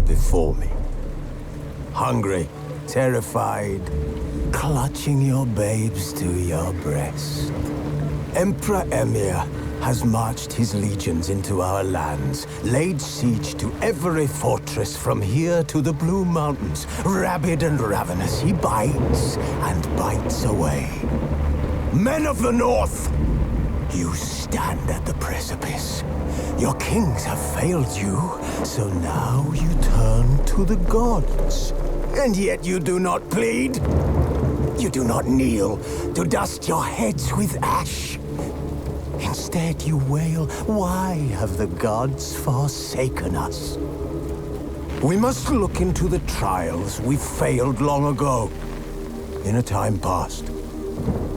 gather before me. Hungry, terrified, clutching your babes to your breast. Emperor Emir has marched his legions into our lands, laid siege to every fortress from here to the Blue Mountains. Rabid and ravenous, he bites and bites away. Men of the North, you stand at the precipice. Your kings have failed you, so now you turn to the gods. And yet you do not plead. You do not kneel to dust your heads with ash. Instead you wail, why have the gods forsaken us? We must look into the trials we failed long ago. In a time past,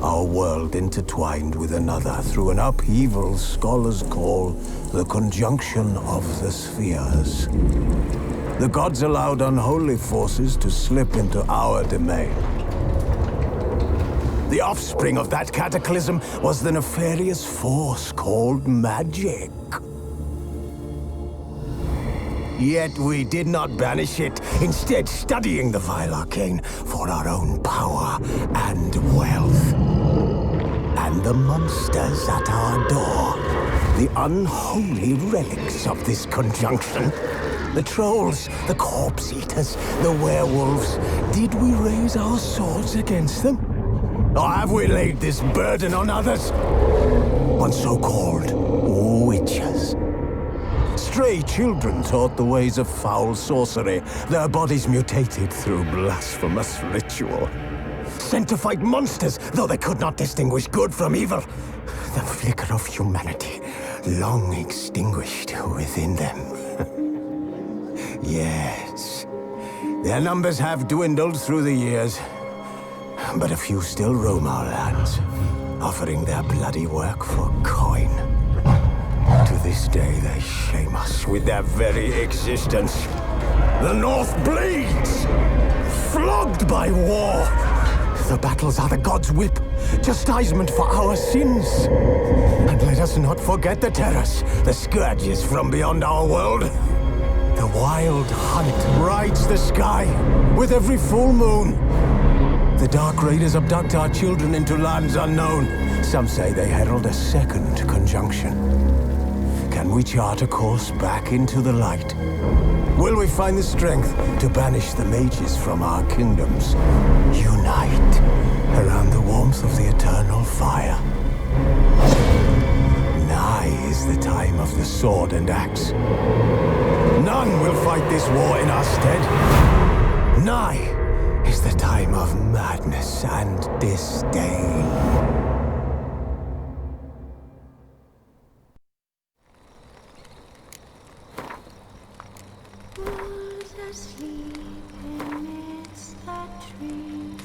our world intertwined with another through an upheaval scholars call the conjunction of the spheres. The gods allowed unholy forces to slip into our domain. The offspring of that cataclysm was the nefarious force called magic. Yet we did not banish it, instead studying the vile arcane for our own power and wealth. And the monsters at our door, the unholy relics of this conjunction. The trolls, the corpse-eaters, the werewolves. Did we raise our swords against them? Or have we laid this burden on others? On so-called witches. Stray children taught the ways of foul sorcery, their bodies mutated through blasphemous ritual. Sent to fight monsters, though they could not distinguish good from evil. The flicker of humanity, long extinguished within them. Yes, their numbers have dwindled through the years. But a few still roam our lands, offering their bloody work for coin. To this day, they shame us with their very existence. The North bleeds, flogged by war. The battles are the gods' whip, chastisement for our sins. And let us not forget the terrors, the scourges from beyond our world. The wild hunt rides the sky with every full moon. The Dark Raiders abduct our children into lands unknown. Some say they herald a second conjunction. Can we chart a course back into the light? Will we find the strength to banish the mages from our kingdoms? Unite around the warmth of the eternal fire. Nigh is the time of the sword and axe. None will fight this war in our stead. Nigh is the time of madness and disdain. Who's asleep amidst the trees?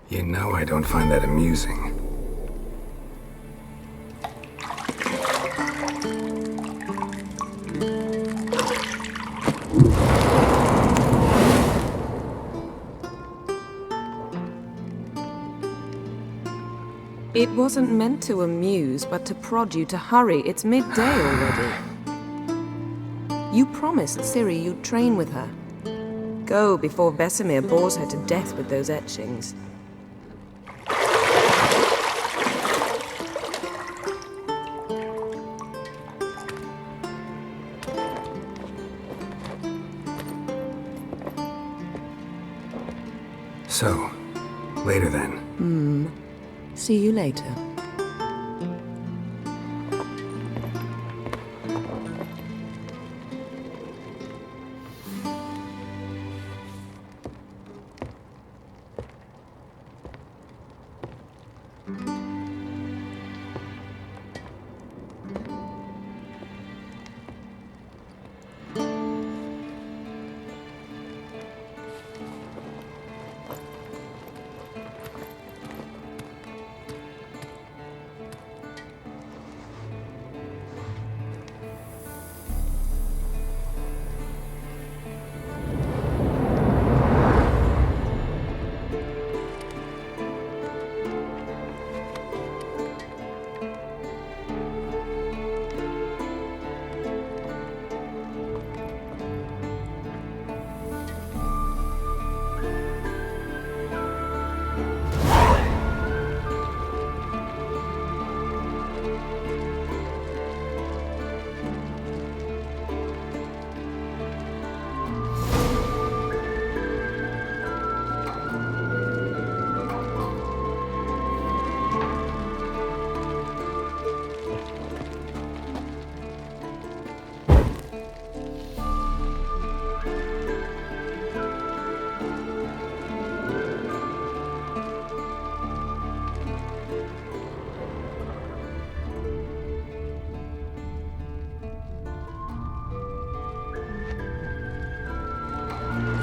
You know I don't find that amusing. It wasn't meant to amuse, but to prod you to hurry. It's midday already. You promised Ciri you'd train with her. Go before Vesemir bores her to death with those etchings. So, later then. See you later.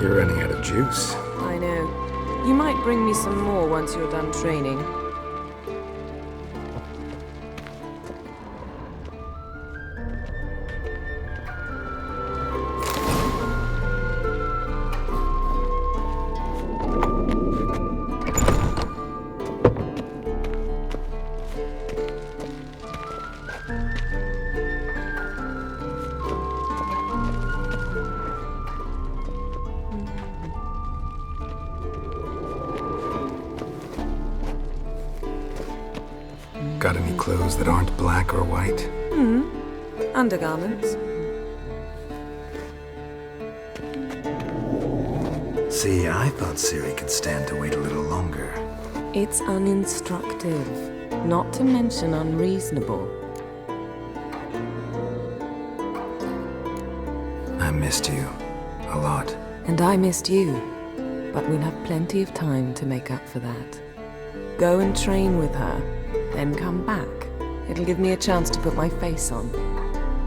You're running out of juice. I know. You might bring me some more once you're done training. Got any clothes that aren't black or white? Undergarments. See, I thought Ciri could stand to wait a little longer. It's uninstructive, not to mention unreasonable. I missed you. A lot. And I missed you, but we'll have plenty of time to make up for that. Go and train with her, then come back. It'll give me a chance to put my face on.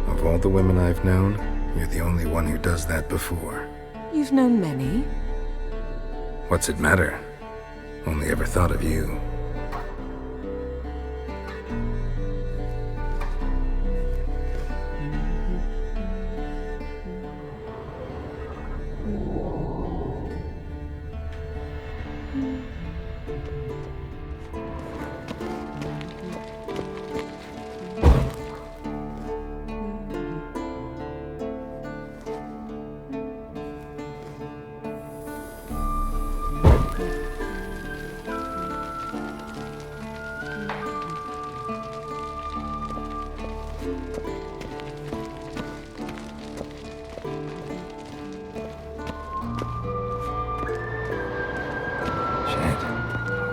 Of all the women I've known, you're the only one who does that before. You've known many. What's it matter? Only ever thought of you.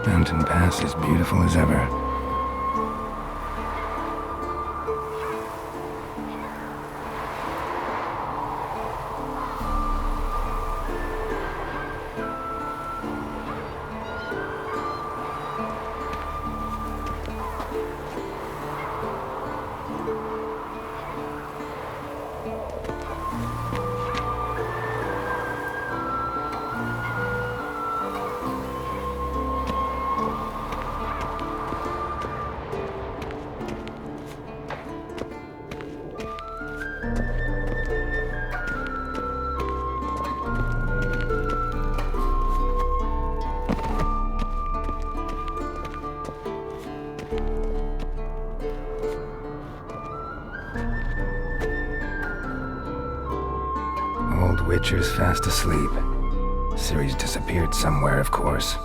Mountain Pass is beautiful as ever. Old Witcher's fast asleep. Ciri's disappeared somewhere, of course.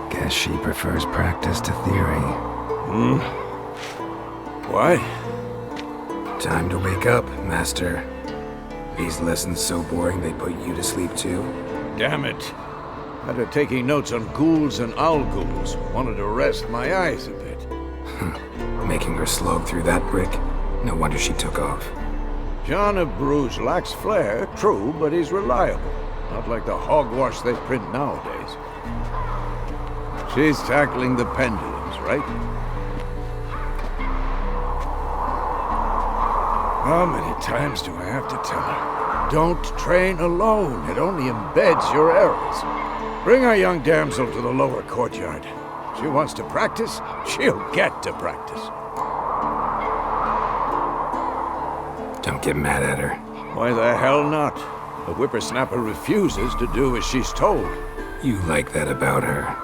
Guess she prefers practice to theory. Why? Time to wake up, Master. These lessons so boring they put you to sleep too? Damn it. After taking notes on ghouls and owl ghouls, wanted to rest my eyes a bit. Making her slog through that brick? No wonder she took off. John of Bruges lacks flair, true, but he's reliable. Not like the hogwash they print nowadays. She's tackling the pendulums, right? How many times do I have to tell her? Don't train alone. It only embeds your errors. Bring our young damsel to the lower courtyard. She wants to practice, she'll get to practice. Don't get mad at her. Why the hell not? The whippersnapper refuses to do as she's told. You like that about her.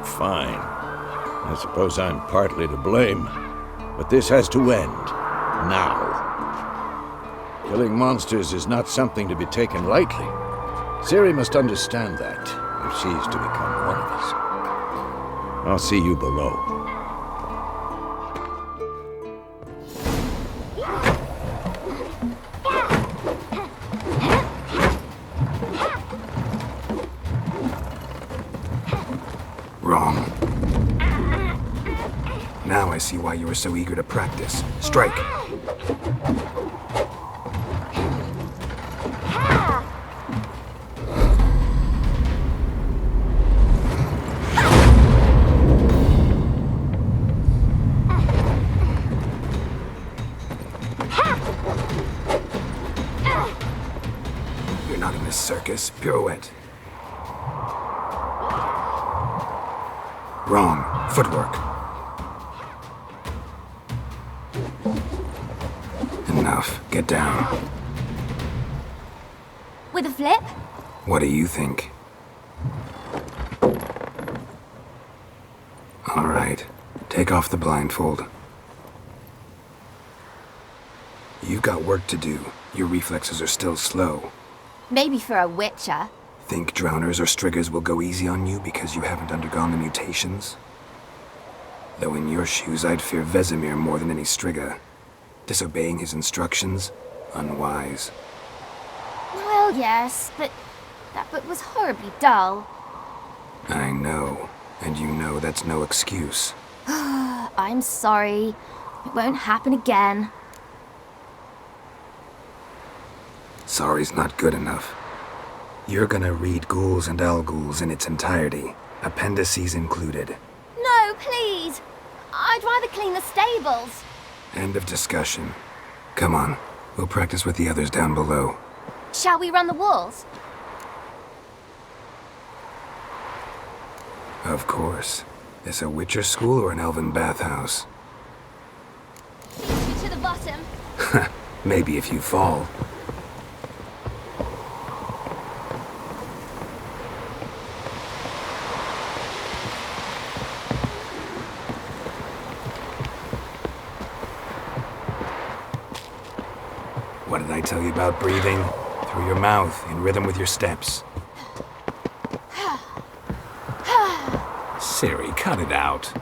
Fine. I suppose I'm partly to blame. But this has to end. Now. Killing monsters is not something to be taken lightly. Ciri must understand that, if she's to become one of us. I'll see you below. Wrong. Now I see why you were so eager to practice. Strike! You're not in this circus. Pirouette. Wrong. Footwork. Enough. Get down. With a flip? What do you think? All right. Take off the blindfold. You've got work to do. Your reflexes are still slow. Maybe for a witcher. Think drowners or striggers will go easy on you because you haven't undergone the mutations? Though in your shoes, I'd fear Vesemir more than any strigger. Disobeying his instructions? Unwise. Well, yes, but that book was horribly dull. I know. And you know that's no excuse. I'm sorry. It won't happen again. Sorry's not good enough. You're gonna read Ghouls and Ghouls in its entirety, appendices included. No, please. I'd rather clean the stables. End of discussion. Come on, we'll practice with the others down below. Shall we run the walls? Of course. This a Witcher school or an elven bathhouse? Lead you to the bottom. Maybe if you fall. What did I tell you about breathing? Through your mouth, in rhythm with your steps. Ciri, cut it out.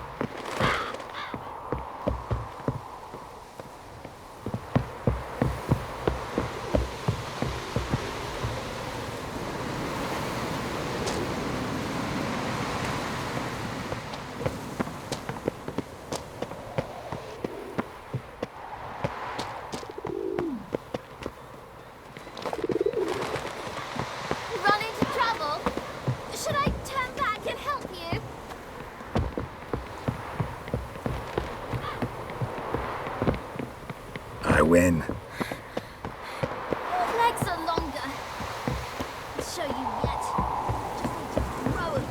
Run into trouble? Should I turn back and help you? I win. Your legs are longer. I'll show you yet. Just need to grow a bit.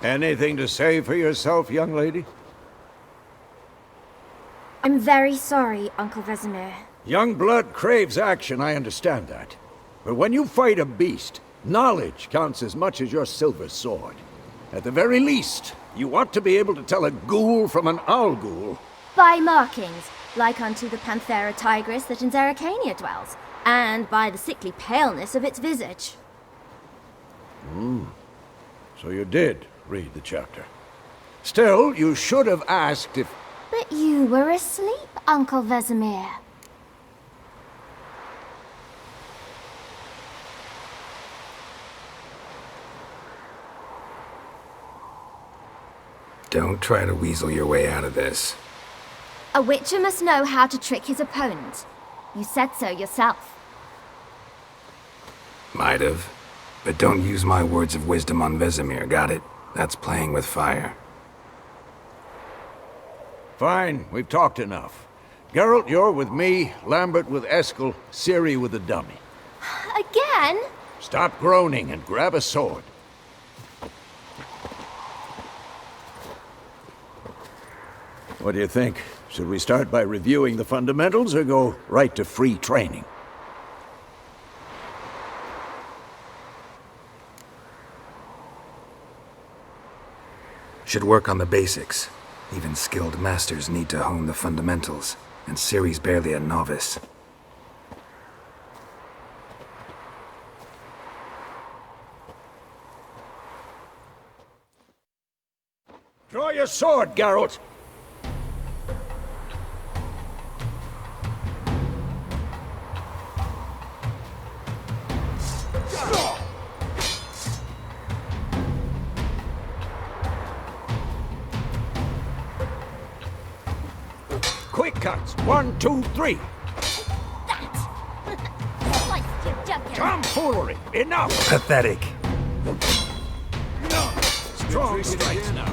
Anything to say for yourself, young lady? I'm very sorry, Uncle Vesemir. Young blood craves action, I understand that. But when you fight a beast, knowledge counts as much as your silver sword. At the very least, you ought to be able to tell a ghoul from an owl ghoul. By markings, like unto the Panthera tigris that in Zerrikania dwells, and by the sickly paleness of its visage. So you did read the chapter. Still, you should have asked if... But you were asleep, Uncle Vesemir. Don't try to weasel your way out of this. A witcher must know how to trick his opponent. You said so yourself. Might have. But don't use my words of wisdom on Vesemir, got it? That's playing with fire. Fine, we've talked enough. Geralt, you're with me, Lambert with Eskel, Ciri with the dummy. Again? Stop groaning and grab a sword. What do you think? Should we start by reviewing the fundamentals or go right to free training? Should work on the basics. Even skilled masters need to hone the fundamentals, and Ciri's barely a novice. Draw your sword, Geralt! Quick cuts! 1, 2, 3! Sliced your jugular. Tomfoolery! Enough! Pathetic. Strong strikes now.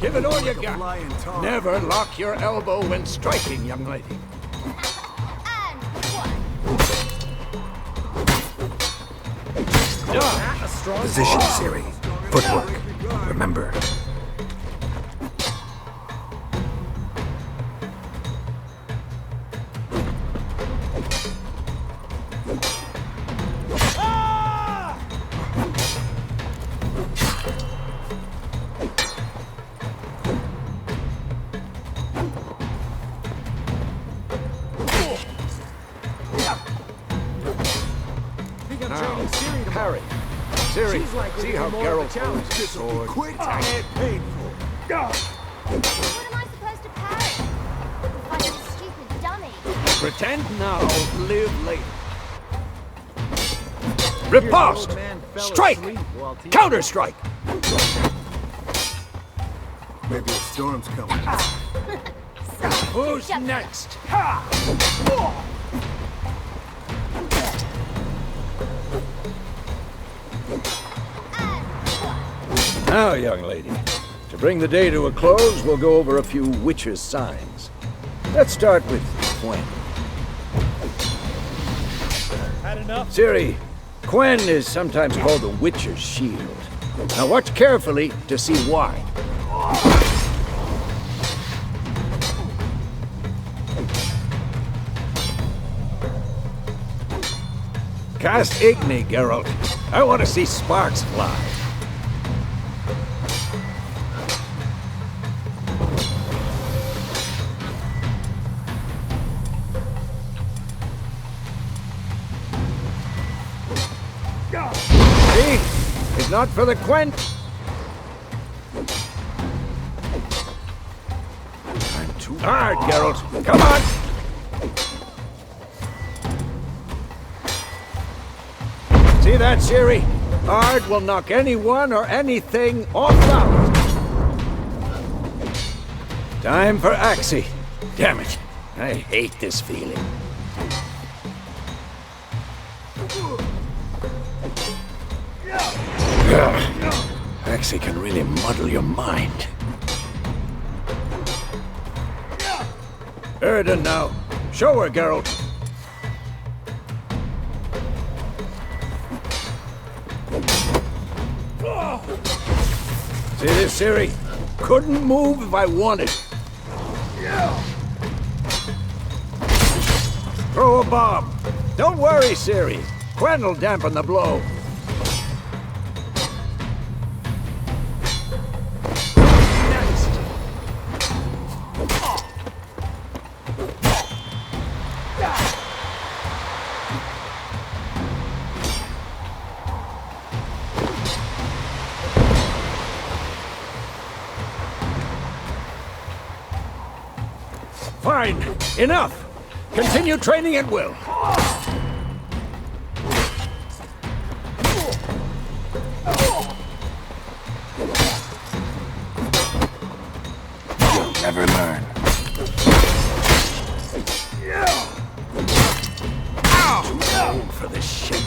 Give it all you got. Never lock your elbow when striking, young lady. And one. Done. Position, Ciri. Footwork. Remember. Parry. Ciri, see how Geralt holds his sword. Quit and painful. What am I supposed to parry? Like a stupid dummy. Pretend now, live later. Riposte! Strike! Counter-strike! Maybe a storm's coming. Who's next? Now, young lady, to bring the day to a close, we'll go over a few witches' signs. Let's start with Gwent. Had enough? Ciri, Gwen is sometimes called the Witcher's Shield. Now watch carefully to see why. Cast Igni, Geralt. I want to see sparks fly. See? It's not for the Gwent. I'm too hard, Geralt. Come on! See that, Ciri? Hard will knock anyone or anything off balance. Time for Axie. Damn it. I hate this feeling. Axie can really muddle your mind. Erden now. Show her, Geralt. See this, Ciri? Couldn't move if I wanted. Throw a bomb. Don't worry, Ciri. Gwent'll dampen the blow. Fine. Enough. Continue training at will. You'll never learn. Too old for this shit.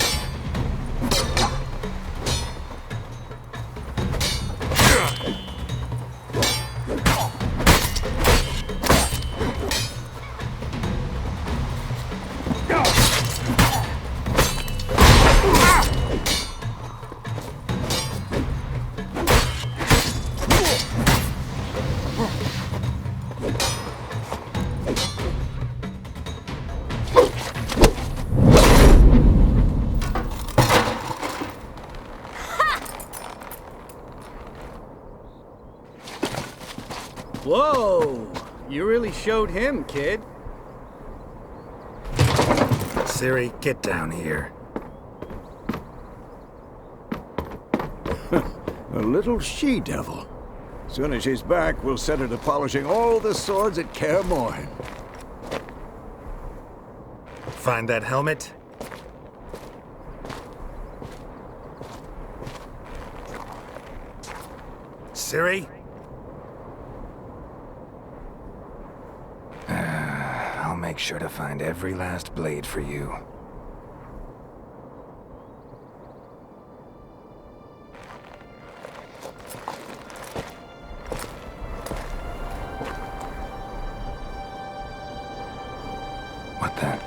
Whoa! You really showed him, kid. Ciri, get down here. A little she-devil. Soon as she's back, we'll set her to polishing all the swords at Kaer Morhen. Find that helmet? Ciri? I'll make sure to find every last blade for you. What the?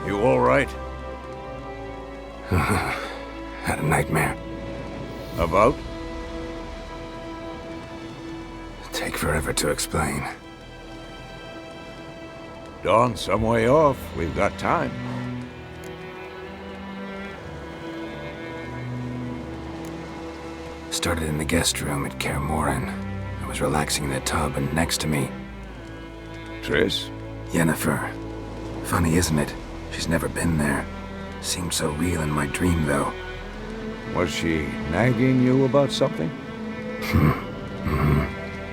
You all right? Had a nightmare. About? Take forever to explain. Dawn's some way off. We've got time. Started in the guest room at Kaer Morhen. I was relaxing in the tub, and next to me, Triss? Yennefer. Funny, isn't it? She's never been there. Seemed so real in my dream, though. Was she nagging you about something?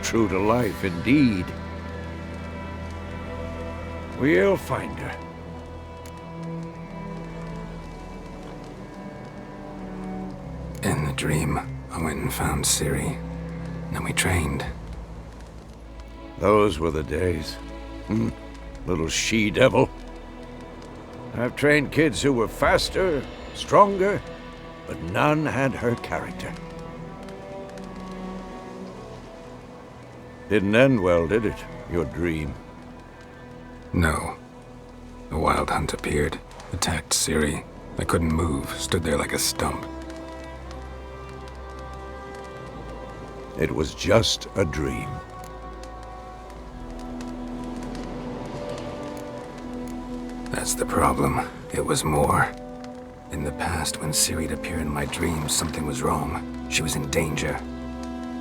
True to life, indeed. We'll find her. In the dream, I went and found Ciri. Then we trained. Those were the days. Little she-devil. I've trained kids who were faster, stronger, but none had her character. Didn't end well, did it? Your dream? No. A wild hunt appeared, attacked Ciri. I couldn't move, stood there like a stump. It was just a dream. That That's the problem. It was more. In the past, when Ciri'd appear in my dreams, something was wrong. She was in danger.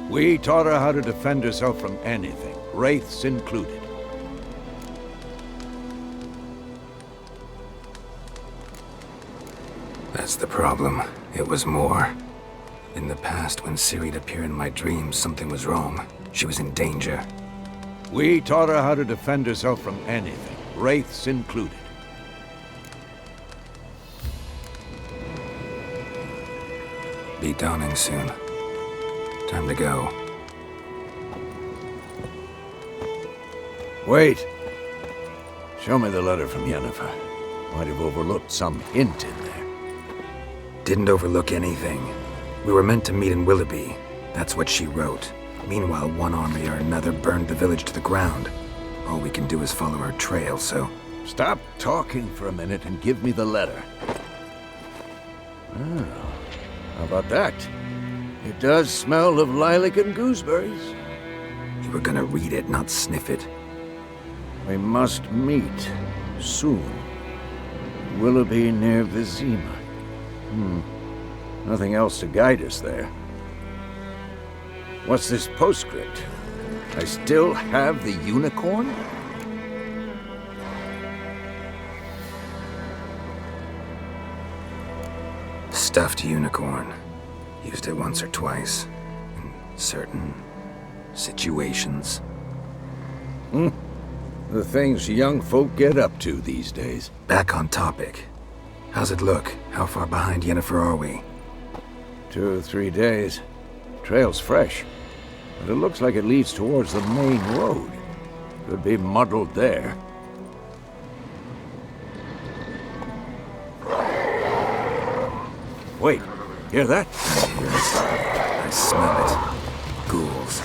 We taught her how to defend herself from anything, wraiths included. That's the problem. It was more. In the past, when Ciri'd appear in my dreams, something was wrong. She was in danger. We taught her how to defend herself from anything, wraiths included. Be dawning soon. Time to go. Wait. Show me the letter from Yennefer. Might have overlooked some hint in there. Didn't overlook anything. We were meant to meet in Willoughby. That's what she wrote. Meanwhile, one army or another burned the village to the ground. All we can do is follow her trail, so... Stop talking for a minute and give me the letter. Oh, how about that? It does smell of lilac and gooseberries. You were gonna read it, not sniff it. We must meet soon. Willoughby near Vizima. Nothing else to guide us there. What's this postscript? I still have the unicorn? Stuffed unicorn. Used it once or twice. In certain situations. The things young folk get up to these days. Back on topic. How's it look? How far behind Yennefer are we? 2 or 3 days. Trail's fresh, but it looks like it leads towards the main road. Could be muddled there. Wait, hear that? I hear it. I smell it. Ghouls.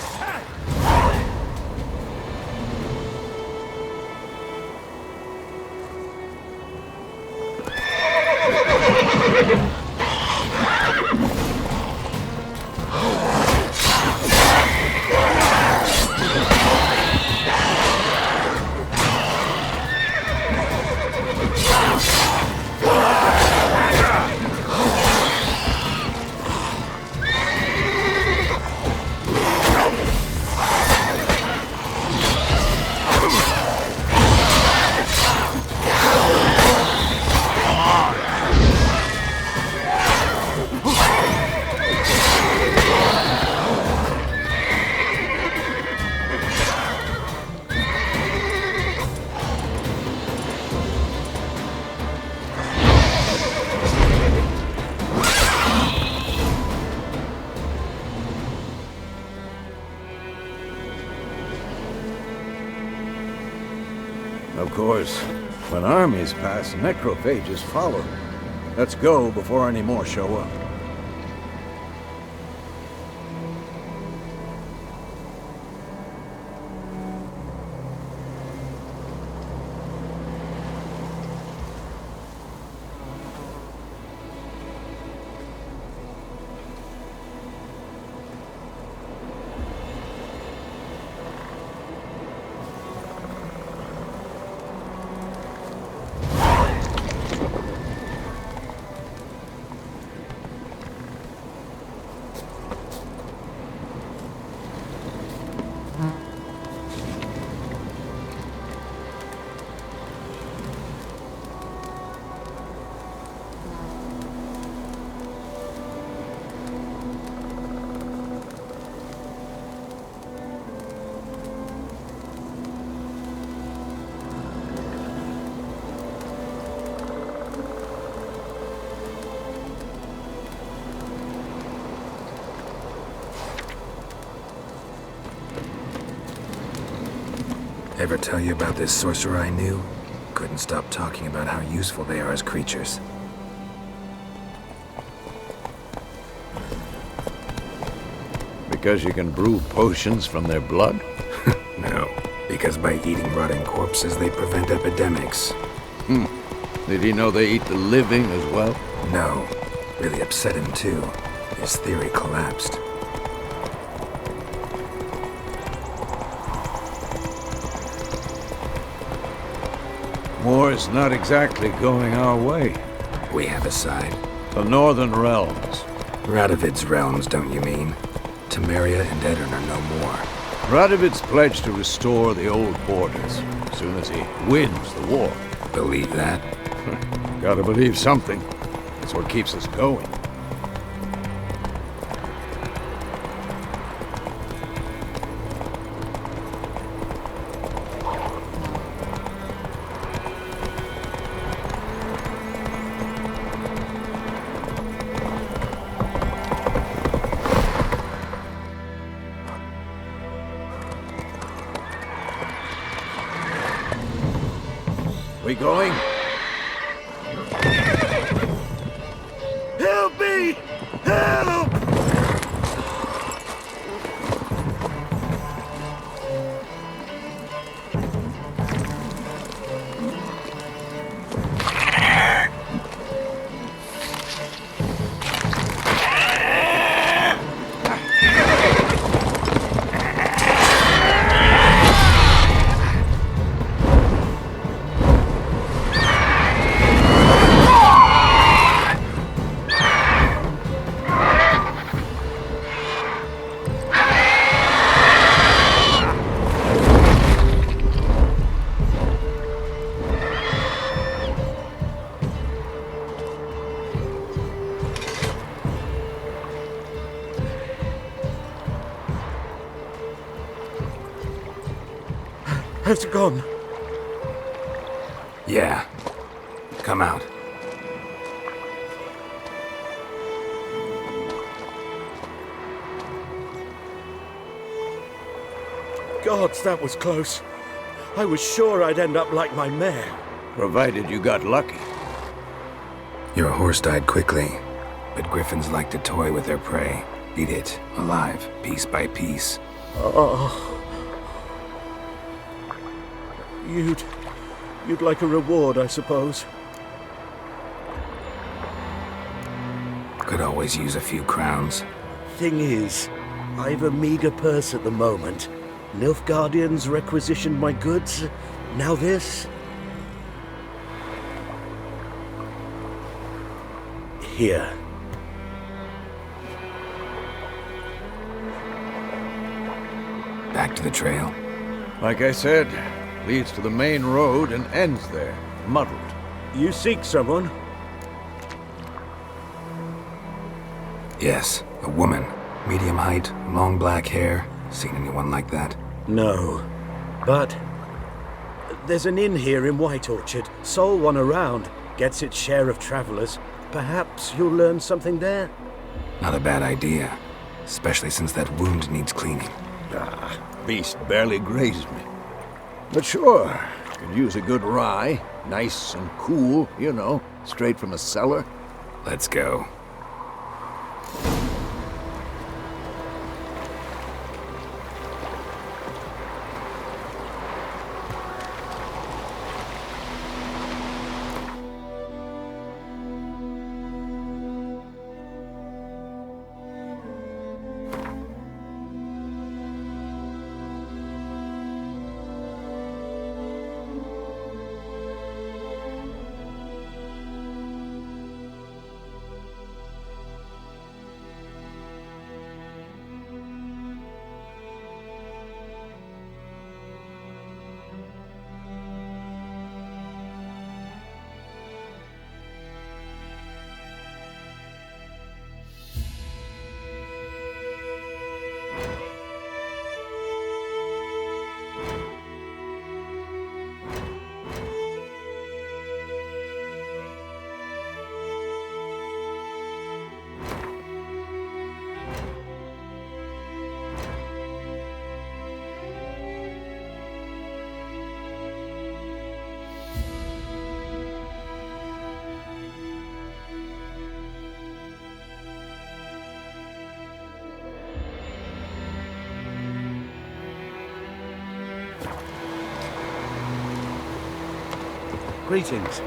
Of course, when armies pass, necrophages follow. Let's go before any more show up. Ever tell you about this sorcerer I knew? Couldn't stop talking about how useful they are as creatures. Because you can brew potions from their blood? No, because by eating rotting corpses, they prevent epidemics. Did he know they eat the living as well? No, really upset him too. His theory collapsed. War's not exactly going our way. We have a side. The Northern Realms. Radovid's realms, don't you mean? Temeria and Edirn are no more. Radovid's pledged to restore the old borders as soon as he wins the war. Believe that? Gotta believe something. That's what keeps us going. We going? Help me! Help! Has it gone? Yeah. Come out. Gods, that was close. I was sure I'd end up like my mare. Provided you got lucky. Your horse died quickly, but griffins like to toy with their prey. Eat it, alive, piece by piece. Oh. You'd like a reward, I suppose. Could always use a few crowns. Thing is, I've a meager purse at the moment. Nilfgaardians requisitioned my goods. Now this. Here. Back to the trail. Like I said, leads to the main road and ends there, muddled. You seek someone? Yes, a woman. Medium height, long black hair. Seen anyone like that? No. But there's an inn here in White Orchard. Sole one around. Gets its share of travelers. Perhaps you'll learn something there? Not a bad idea. Especially since that wound needs cleaning. Beast barely grazed me. But sure, could use a good rye. Nice and cool, you know, straight from a cellar. Let's go. Greetings.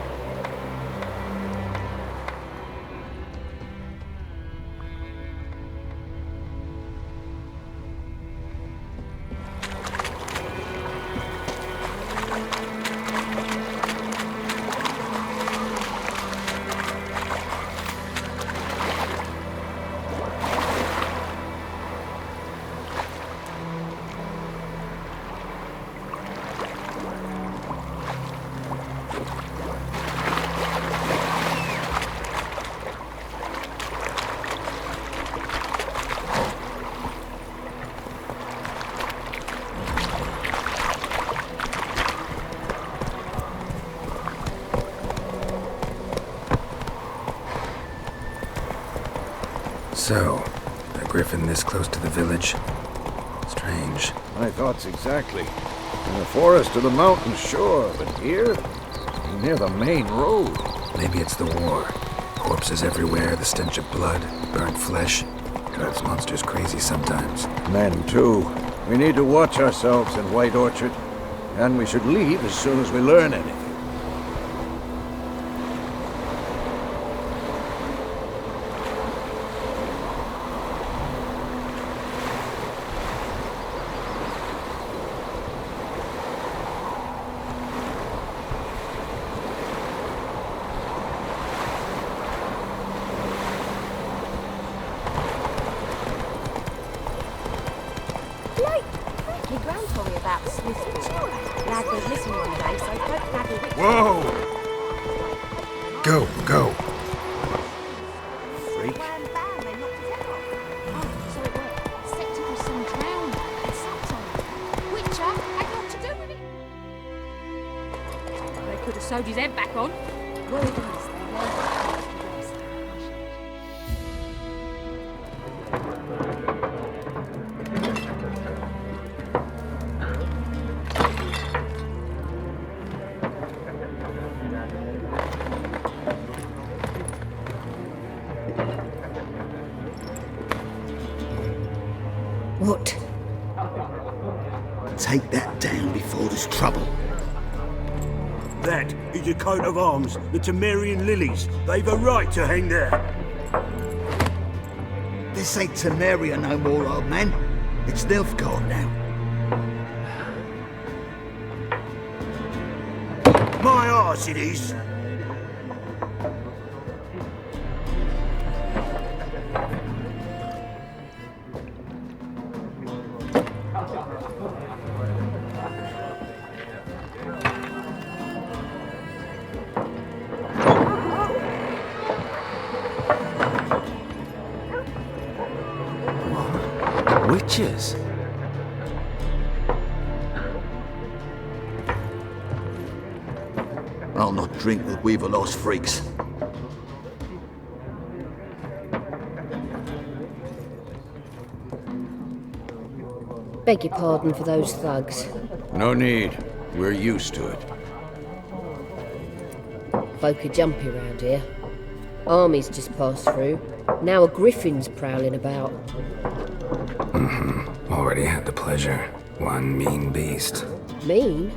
So, a griffin this close to the village? Strange. My thoughts exactly. In the forest or the mountains, sure, but here? Near the main road. Maybe it's the war. Corpses everywhere, the stench of blood, burnt flesh. Drives monsters crazy sometimes. Men, too. We need to watch ourselves in White Orchard. And we should leave as soon as we learn anything. Whoa! Go, go. Freak. They could have sewed his head back on. What? Take that down before there's trouble. That is a coat of arms, the Temerian lilies. They've a right to hang there. This ain't Temeria no more, old man. It's Nilfgaard now. My arse it is. Witches? I'll not drink with Weaverlaw's freaks. Beg your pardon for those thugs. No need. We're used to it. Folk are jumpy round here. Armies just passed through. Now a Griffin's prowling about. Already had the pleasure. One mean beast. Mean?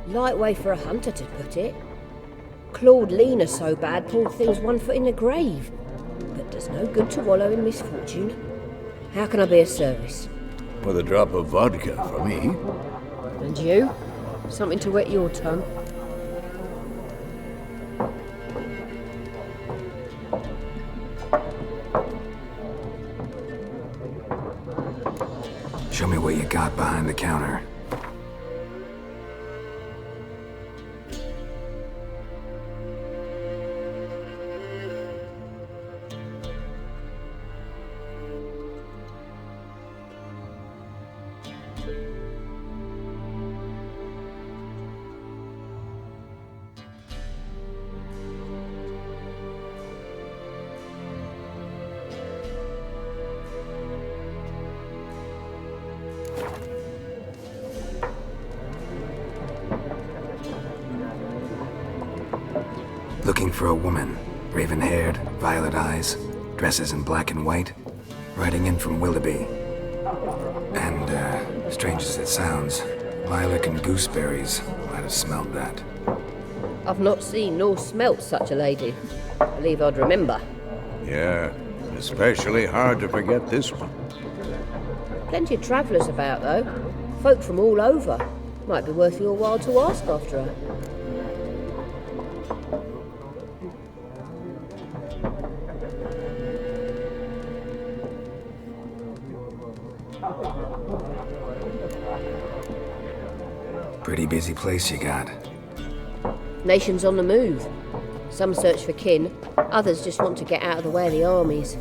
Light way for a hunter to put it. Clawed Lena so bad, poor thing's 1 foot in the grave. But does no good to wallow in misfortune. How can I be of service? With a drop of vodka for me. And you? Something to wet your tongue? Show me what you got behind the counter. Looking for a woman. Raven-haired, violet eyes, dresses in black and white. Riding in from Willoughby. And, strange as it sounds, lilac and gooseberries might have smelled that. I've not seen nor smelt such a lady. Believe I'd remember. Yeah, especially hard to forget this one. Plenty of travellers about, though. Folk from all over. Might be worth your while to ask after her. Pretty busy place you got. Nations on the move. Some search for kin, others just want to get out of the way of the armies.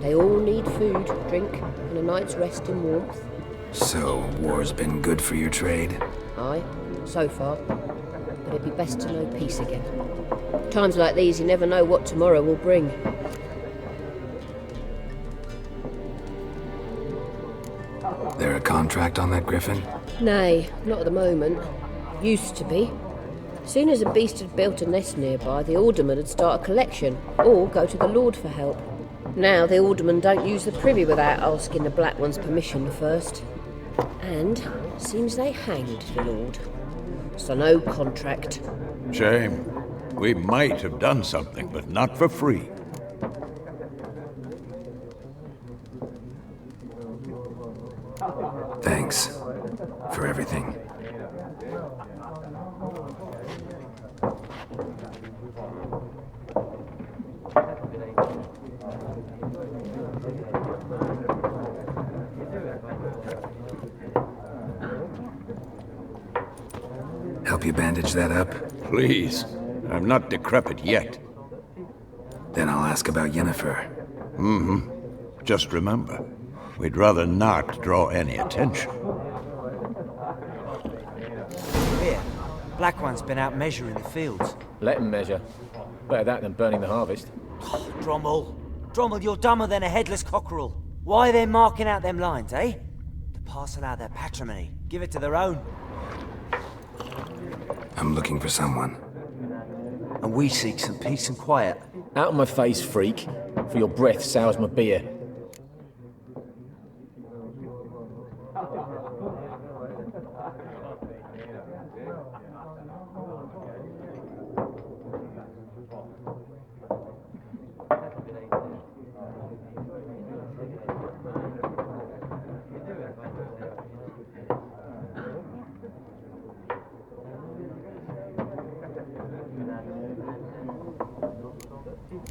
They all need food, drink, and a night's rest in warmth. So, war's been good for your trade? Aye, so far. But it'd be best to know peace again. Times like these, you never know what tomorrow will bring. There a contract on that Griffin? Nay, not at the moment. Used to be. Soon as a beast had built a nest nearby, the alderman would start a collection, or go to the Lord for help. Now the aldermen don't use the privy without asking the Black One's permission first. And seems they hanged the Lord. So no contract. Shame. We might have done something, but not for free. Thanks for everything. Help you bandage that up? Please. I'm not decrepit yet. Then I'll ask about Yennefer. Mm-hmm. Just remember, we'd rather not draw any attention. Here, Black One's been out measuring the fields. Let him measure. Better that than burning the harvest. Oh, Drommel, you're dumber than a headless cockerel. Why are they marking out them lines, eh? To parcel out their patrimony. Give it to their own. I'm looking for someone. And we seek some peace and quiet. Out of my face, freak. For your breath sours my beer.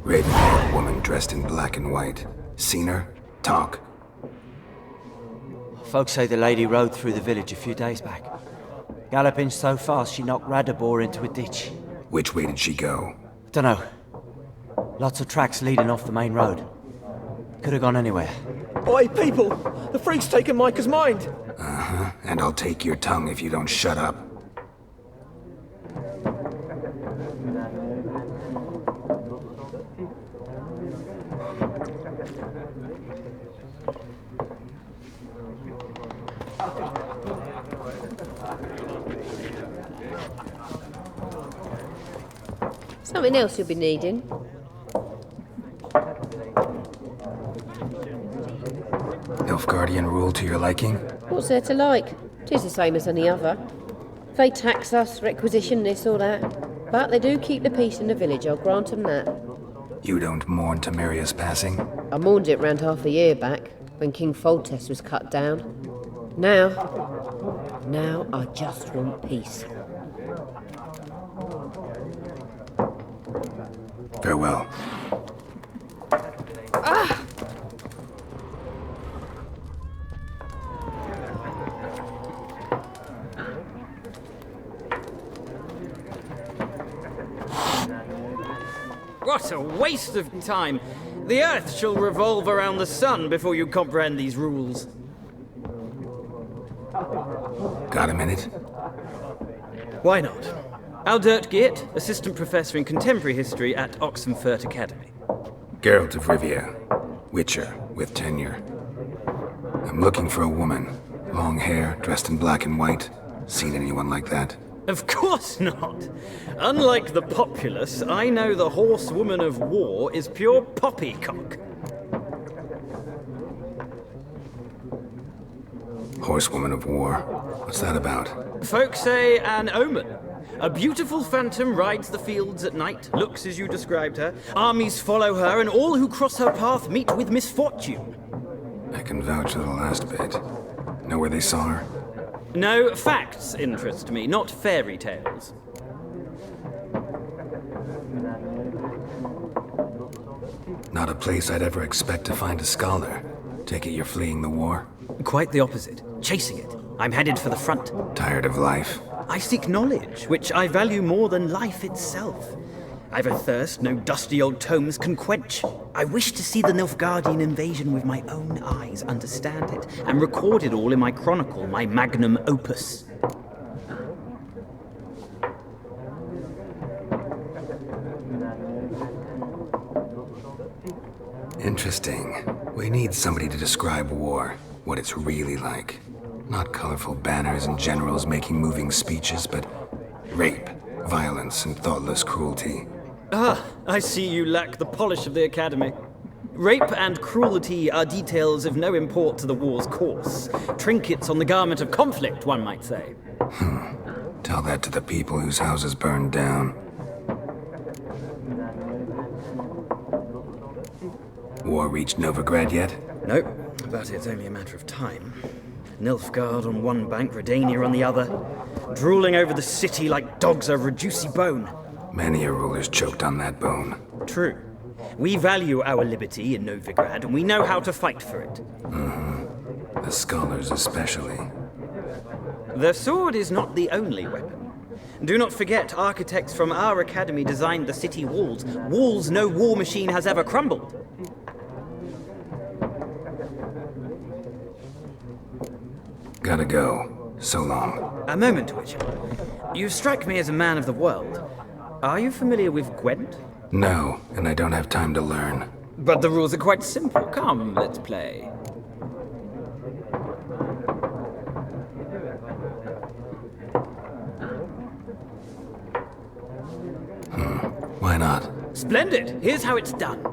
Raven-haired woman dressed in black and white. Seen her? Talk. Folks say the lady rode through the village a few days back. Galloping so fast she knocked Radabor into a ditch. Which way did she go? Dunno. Lots of tracks leading off the main road. Could have gone anywhere. Oi, people! The freak's taken Micah's mind! Uh-huh. And I'll take your tongue if you don't shut up. Something else you'll be needing. Nilfgaardian rule to your liking? What's there to like? 'Tis the same as any other. They tax us, requisition this or that. But they do keep the peace in the village, I'll grant 'em that. You don't mourn Temeria's passing? I mourned it round half a year back, when King Foltest was cut down. Now I just want peace. Farewell. Ah! What a waste of time! The Earth shall revolve around the sun before you comprehend these rules. Got a minute? Why not? Aldert Geert, Assistant Professor in Contemporary History at Oxenfurt Academy. Geralt of Rivia, Witcher, with tenure. I'm looking for a woman. Long hair, dressed in black and white. Seen anyone like that? Of course not! Unlike the populace, I know the horsewoman of war is pure poppycock. Horsewoman of war. What's that about? Folk say an omen. A beautiful phantom rides the fields at night, looks as you described her. Armies follow her, and all who cross her path meet with misfortune. I can vouch for the last bit. Know where they saw her? No, facts interest me, not fairy tales. Not a place I'd ever expect to find a scholar. Take it you're fleeing the war? Quite the opposite. Chasing it. I'm headed for the front. Tired of life? I seek knowledge, which I value more than life itself. I've a thirst no dusty old tomes can quench. I wish to see the Nilfgaardian invasion with my own eyes, understand it, and record it all in my chronicle, my magnum opus. Interesting. We need somebody to describe war. what it's really like. Not colorful banners and generals making moving speeches, but rape, violence, and thoughtless cruelty. Ah, I see you lack the polish of the Academy. Rape and cruelty are details of no import to the war's course. Trinkets on the garment of conflict, one might say. Tell that to the people whose houses burned down. War reached Novigrad yet? Nope, but it's only a matter of time. Nilfgaard on one bank, Redania on the other, drooling over the city like dogs over a juicy bone. Many a ruler's choked on that bone. True. We value our liberty in Novigrad, and we know how to fight for it. The scholars especially. The sword is not the only weapon. Do not forget, architects from our academy designed the city walls. Walls no war machine has ever crumbled. Gotta go. So long. A moment, Witcher. You strike me as a man of the world. Are you familiar with Gwent? No, and I don't have time to learn. But the rules are quite simple. Come, let's play. Why not? Splendid! Here's how it's done.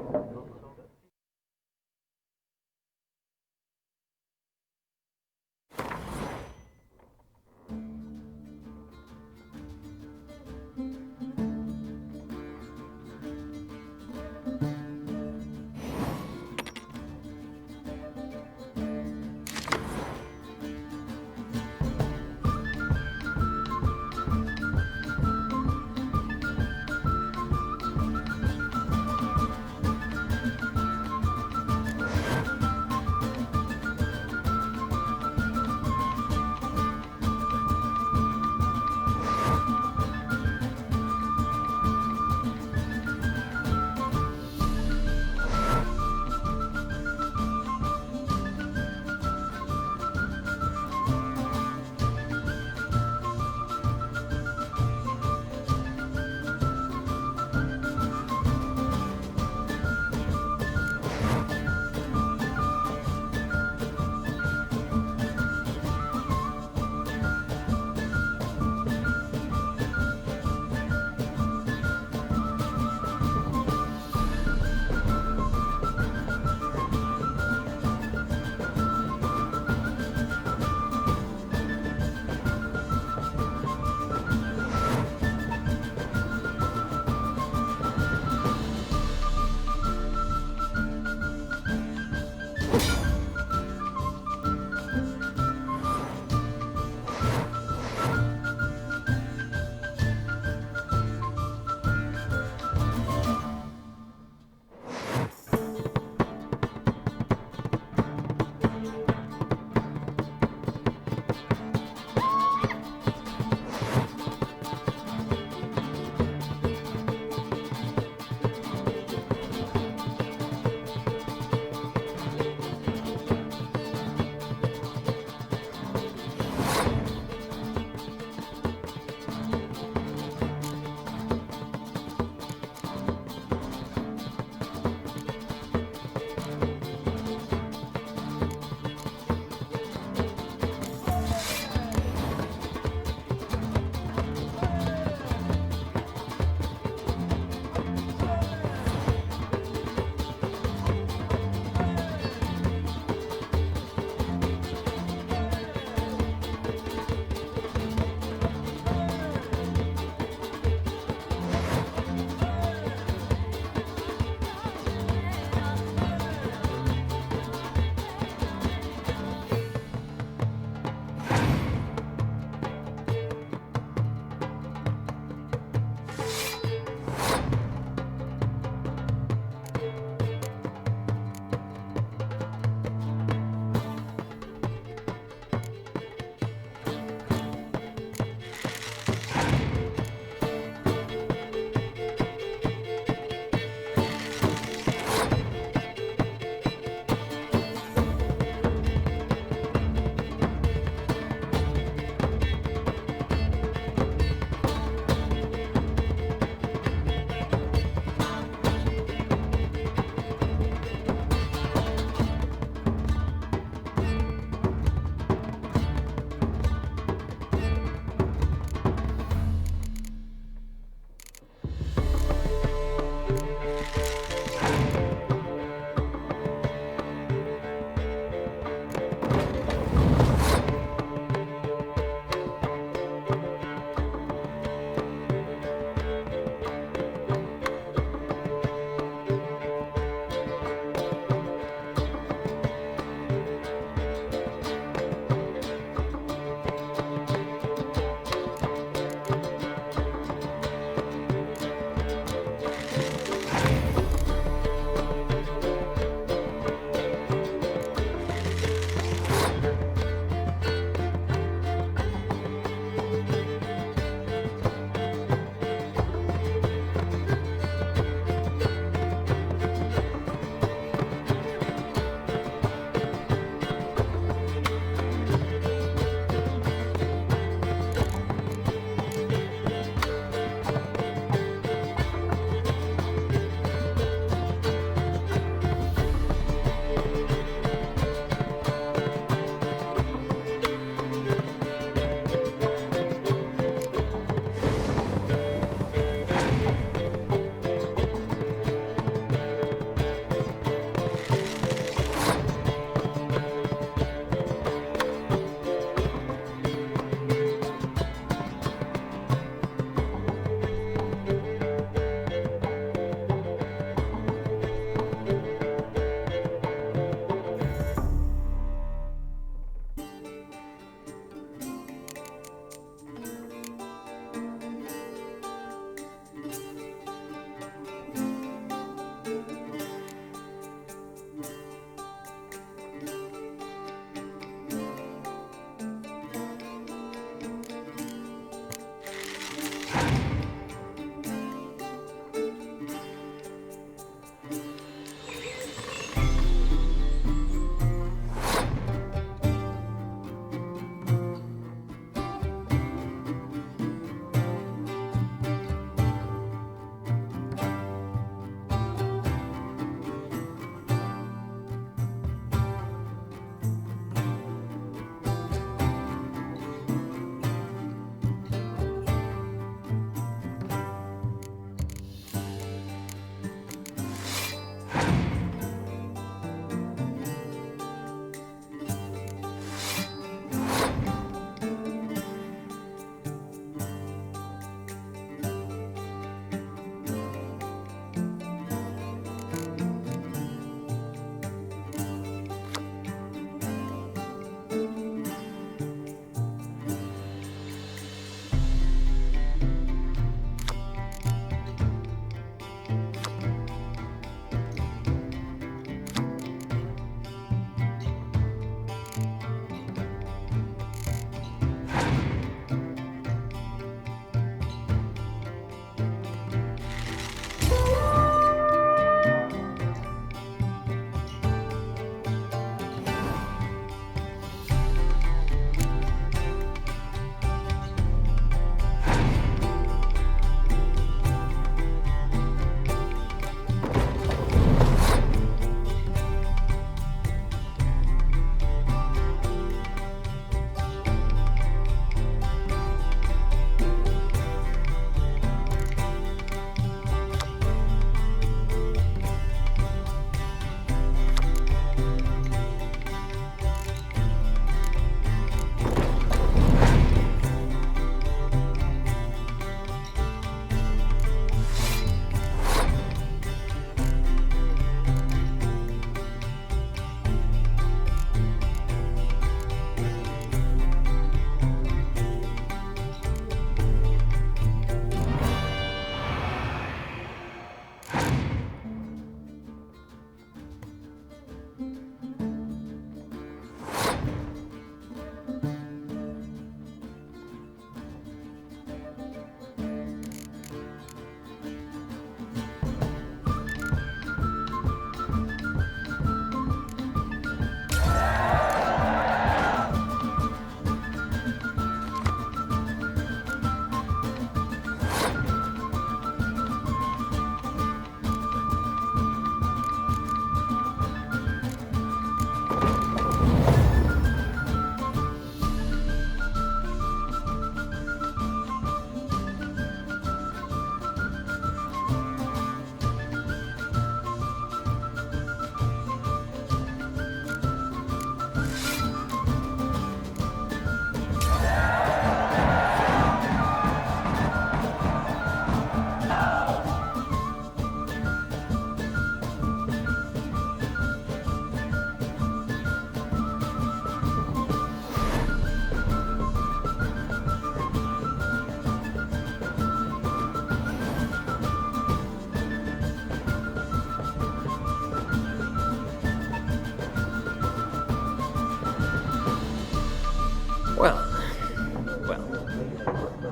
Well,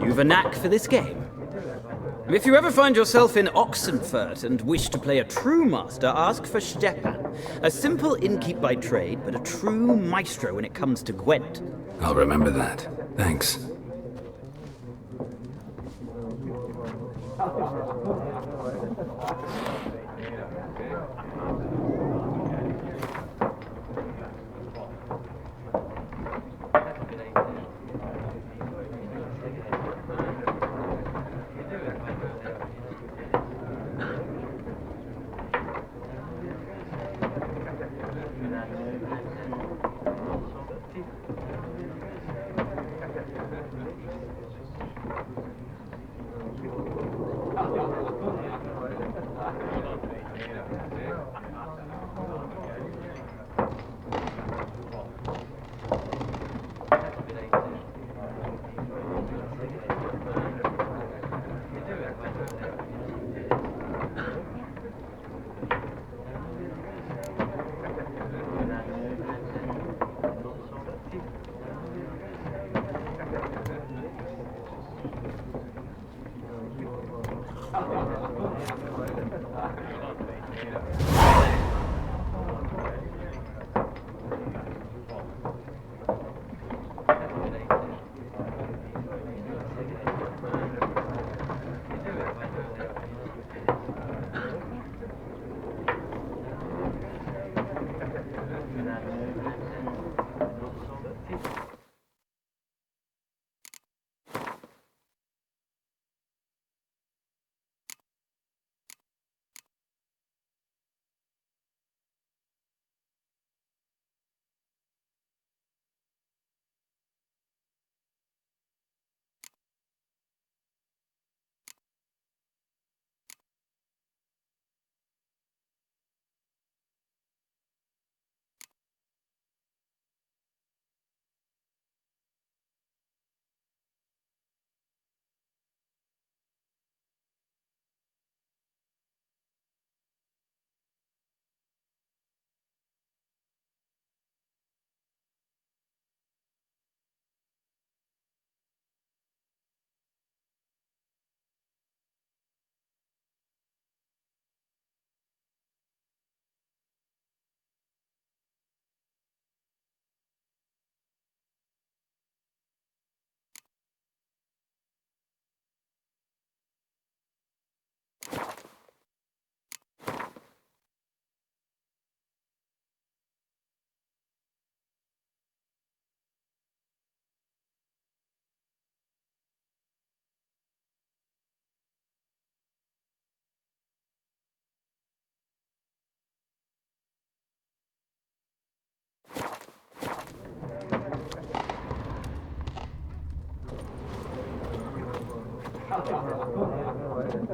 you've a knack for this game. If you ever find yourself in Oxenfurt and wish to play a true master, ask for Stepan. A simple innkeep by trade, but a true maestro when it comes to Gwent. I'll remember that. Thanks.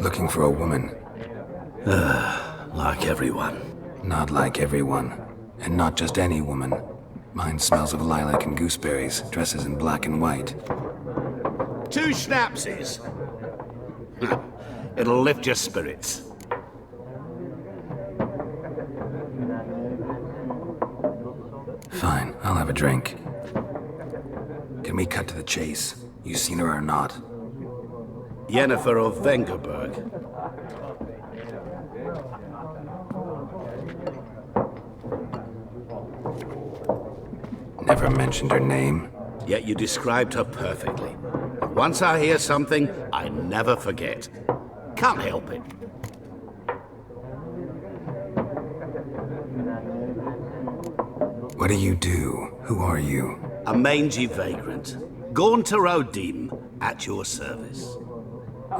Looking for a woman. Like everyone. Not like everyone. And not just any woman. Mine smells of lilac and gooseberries, dresses in black and white. 2 schnapsies. It'll lift your spirits. Fine, I'll have a drink. Can we cut to the chase? You seen her or not? Yennefer of Vengerberg. Never mentioned her name. Yet you described her perfectly. Once I hear something, I never forget. Can't help it. What do you do? Who are you? A mangy vagrant. Gaunter Odim, at your service.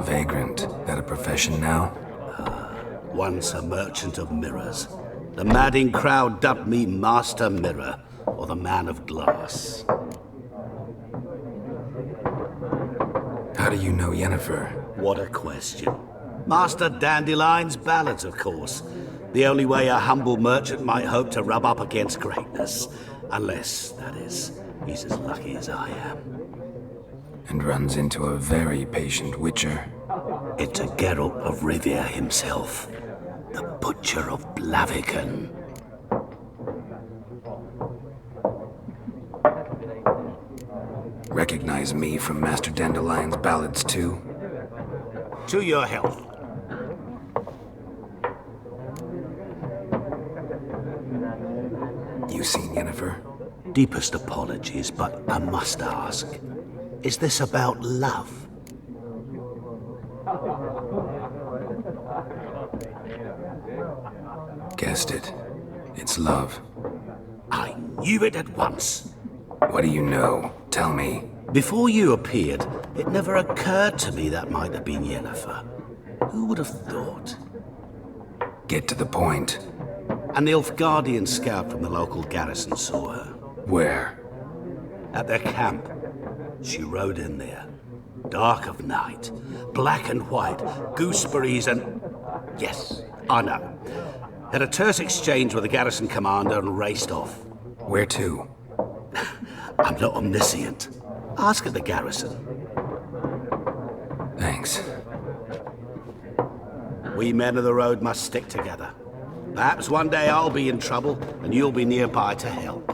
Vagrant? That a profession now? Once a merchant of mirrors. The madding crowd dubbed me Master Mirror, or the Man of Glass. How do you know Yennefer? What a question. Master Dandelion's ballads, of course. The only way a humble merchant might hope to rub up against greatness. Unless, that is, he's as lucky as I am. And runs into a very patient witcher. It's a Geralt of Rivia himself. The Butcher of Blaviken. Recognize me from Master Dandelion's ballads, too? To your health. You seen Yennefer? Deepest apologies, but I must ask. Is this about love? Guessed it. It's love. I knew it at once. What do you know? Tell me. Before you appeared, it never occurred to me that might have been Yennefer. Who would have thought? Get to the point. A Nilfgaardian scout from the local garrison saw her. Where? At their camp. She rode in there. Dark of night. Black and white. Gooseberries and... Yes, I know. Had a terse exchange with the garrison commander and raced off. Where to? I'm not omniscient. Ask at the garrison. Thanks. We men of the road must stick together. Perhaps one day I'll be in trouble and you'll be nearby to help.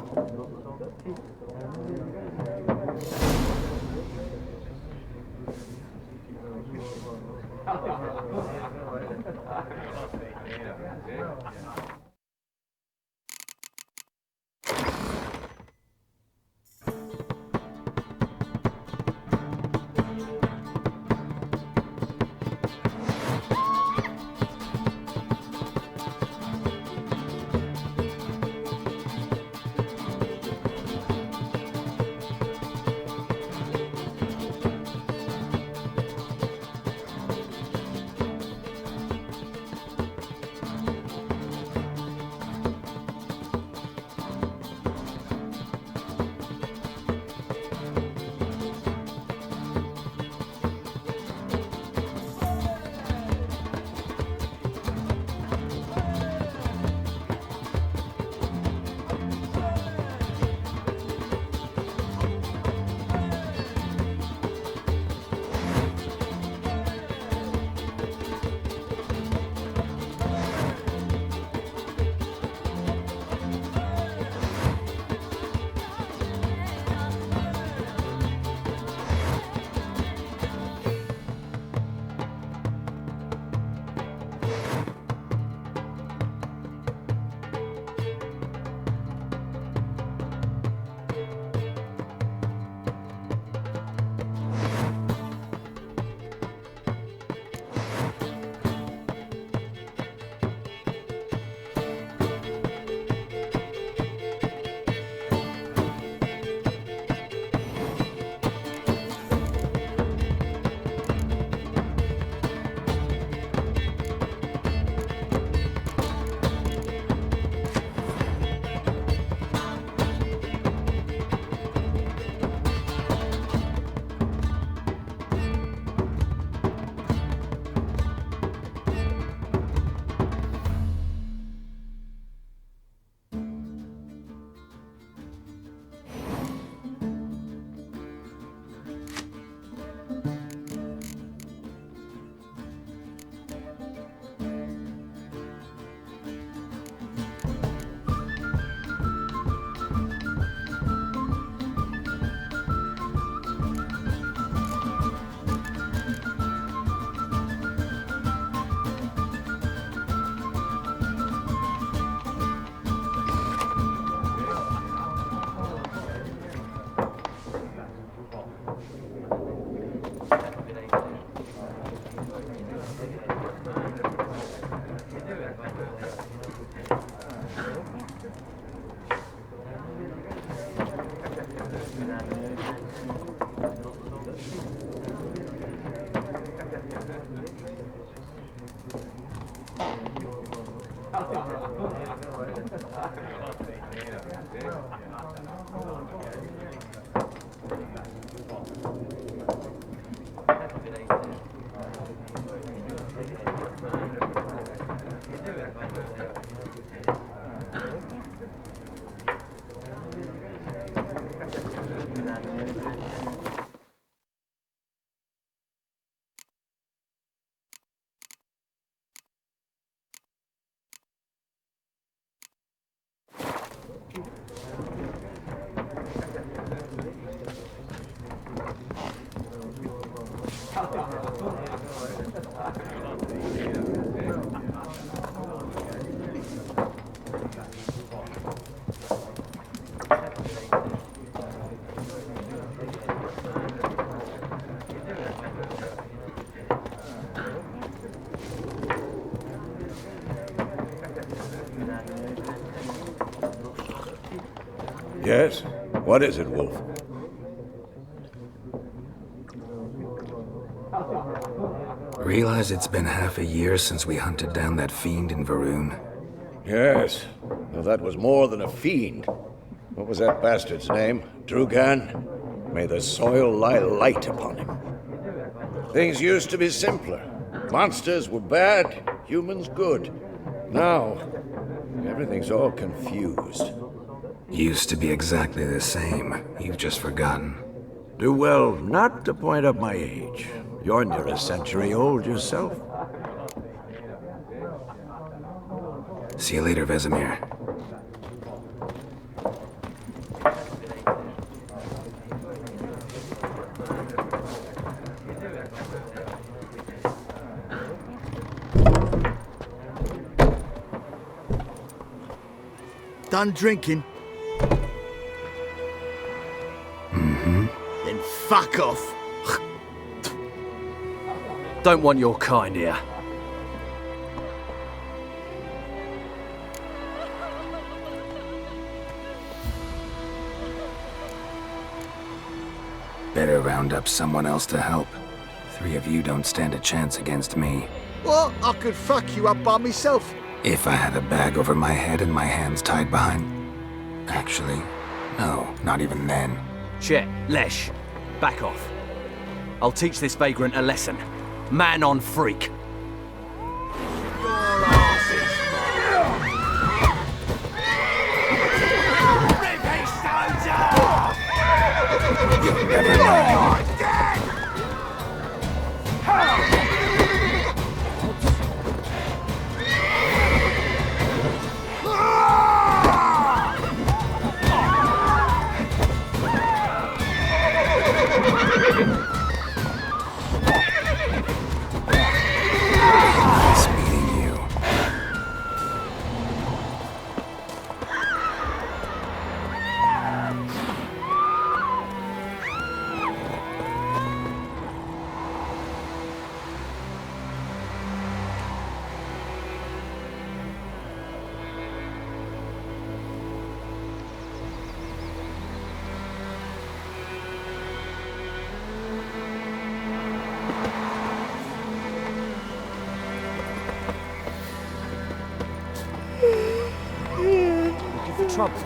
Yes? What is it, Wolf? Realize it's been half a year since we hunted down that fiend in Varun? Yes. Well, that was more than a fiend. What was that bastard's name? Drugan? May the soil lie light upon him. Things used to be simpler. Monsters were bad, humans good. Now, everything's all confused. Used to be exactly the same. You've just forgotten. Do well not to point up my age. You're near a century old yourself. See you later, Vesemir. Done drinking? Mm-hmm. Then fuck off. Don't want your kind here. Better round up someone else to help. 3 of you don't stand a chance against me. What? I could fuck you up by myself. If I had a bag over my head and my hands tied behind... Actually, no, not even then. Chet, Lesh, back off. I'll teach this vagrant a lesson. Man on freak. You'll never know. Nice meeting you. Looking for trouble?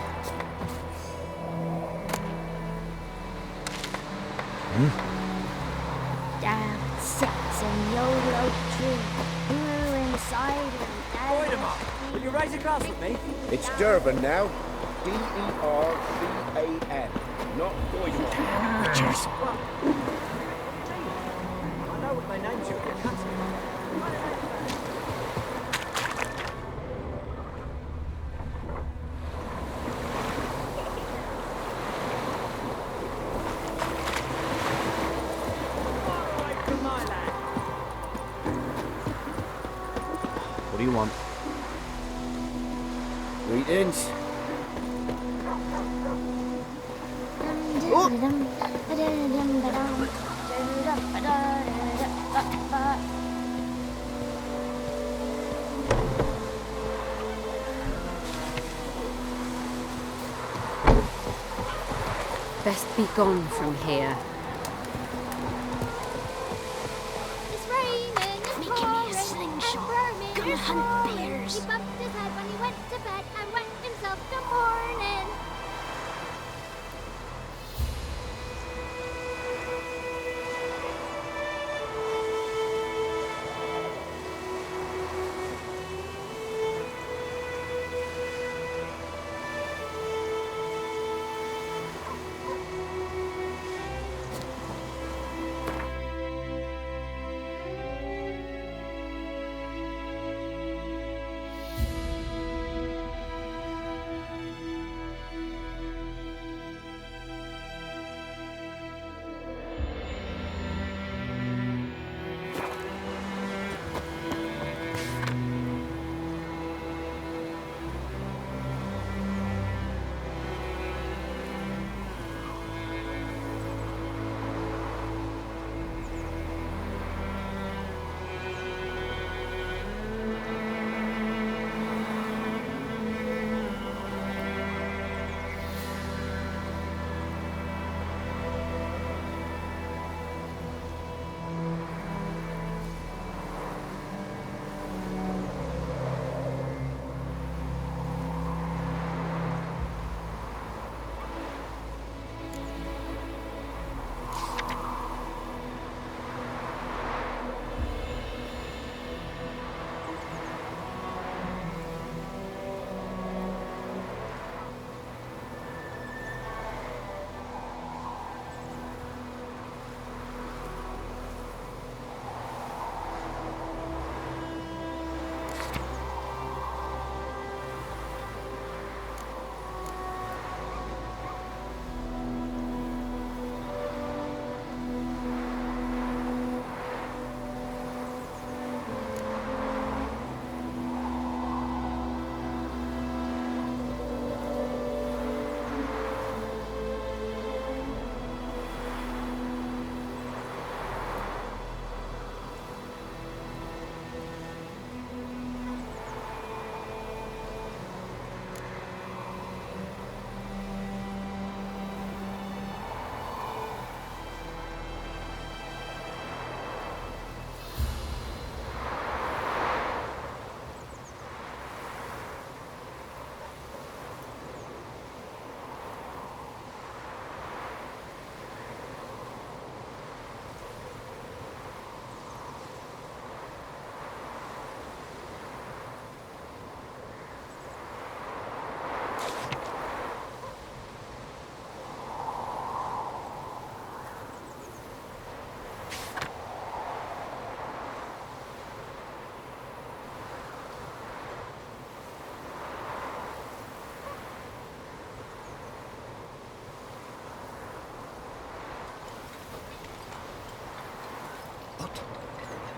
Down, six, and YOLO tree. Blue inside and Point 'em up. Will you raise a glass with me? It's Durban now. D-E-R-B-A-N. Not Deutschland. Witches. I know what they named you at your country. What do you want? Greetings. Best be gone from here. It's raining, it's pouring, and Gonna hunt bears. He bumped his head when he went to bed and wet himself till morning.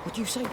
What do you say?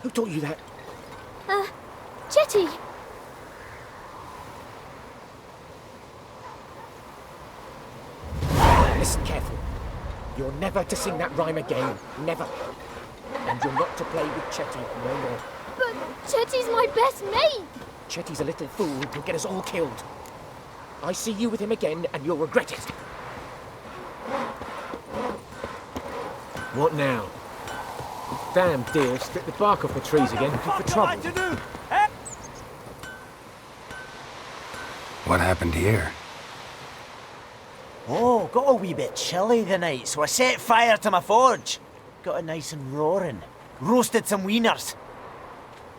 Who taught you that? Chetty! Listen carefully. You're never to sing that rhyme again. Never. And you're not to play with Chetty no more. But Chetty's my best mate! Chetty's a little fool who'll get us all killed. I see you with him again and you'll regret it. What now? Damn deer, split the bark off the trees again, looking for trouble. What happened here? Oh, got a wee bit chilly the night, so I set fire to my forge. Got it nice and roaring. Roasted some wieners.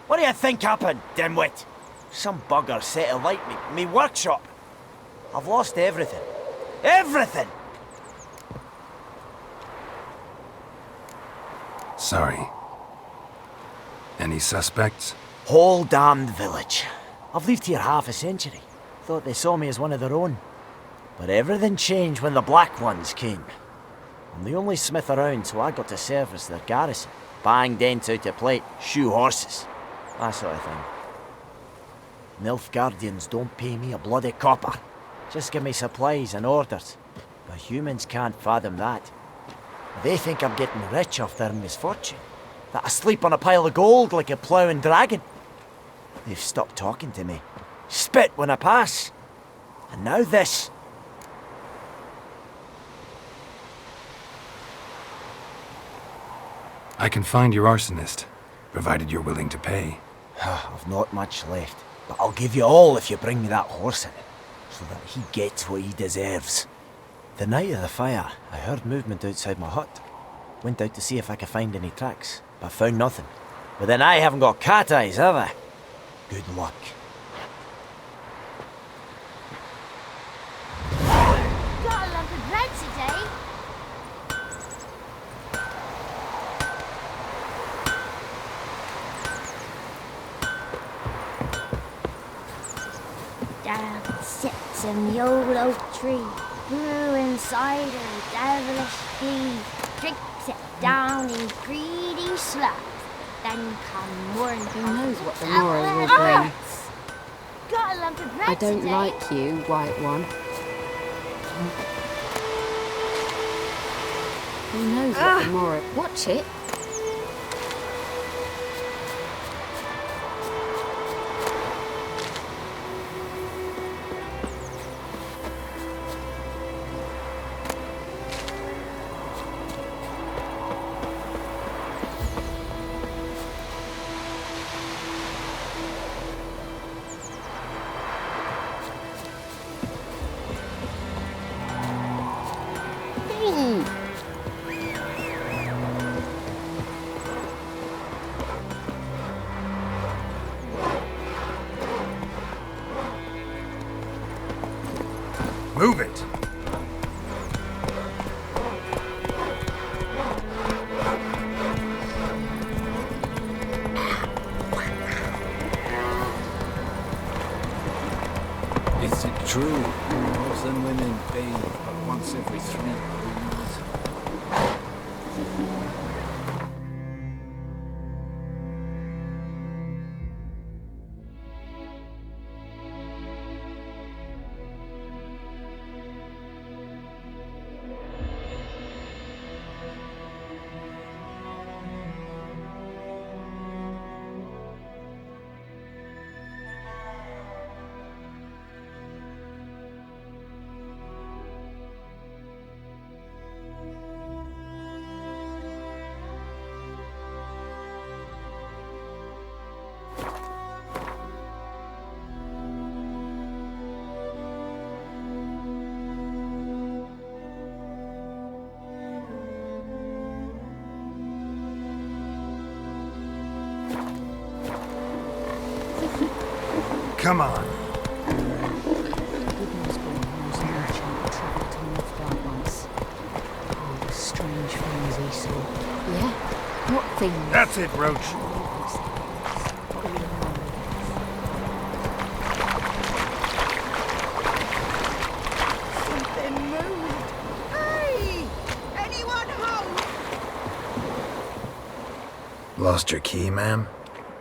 What do you think happened, dimwit? Some bugger set alight me workshop. I've lost everything. Everything! Sorry. Any suspects? Whole damned village. I've lived here half a century. Thought they saw me as one of their own. But everything changed when the Black Ones came. I'm the only smith around, so I got to service their garrison. Bang dents out of plate, shoe horses. That sort of thing. Nilfgaardians don't pay me a bloody copper. Just give me supplies and orders. But humans can't fathom that. They think I'm getting rich off their misfortune. That I sleep on a pile of gold like a ploughing dragon. They've stopped talking to me. Spit when I pass. And now this. I can find your arsonist, provided you're willing to pay. I've not much left, but I'll give you all if you bring me that horse in, so that he gets what he deserves. The night of the fire, I heard movement outside my hut. Went out to see if I could find any tracks, but found nothing. But then I haven't got cat eyes, have I? Good luck. Got a lump of bread today. Down sits in the old oak tree, brewing cider, devilish glee. Drinks it down in greedy slugs. Then come morn. Who knows what the morrow will bring? Got a lump of bread I don't today. like you, White One. Who knows what the morrow... Watch it. Move it! Is it true? Girls and women bathe but once every 3 moons? Come on. Strange things he saw. Yeah? What things? That's it, Roach. Something moved. Hey! Anyone home? Lost your key, ma'am?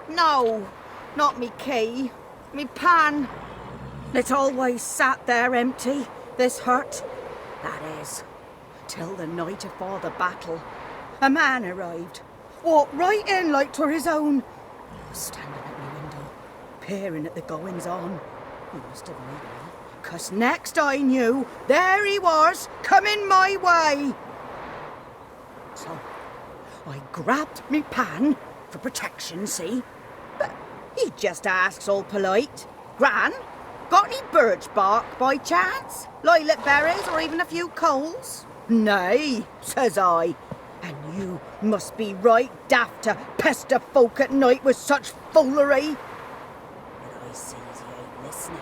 No, not me key. Me pan. It always sat there empty, this hut. That is, till the night afore the battle. A man arrived, walked right in like 'twere his own. He was standing at my window, peering at the goings-on. He must have known me, 'cause next I knew, there he was, coming my way. So, I grabbed me pan, for protection, see? But he just asks all polite, Gran, got any birch bark by chance? Lilac berries or even a few coals? Nay, says I. And you must be right daft to pester folk at night with such foolery. But I sees he ain't listening.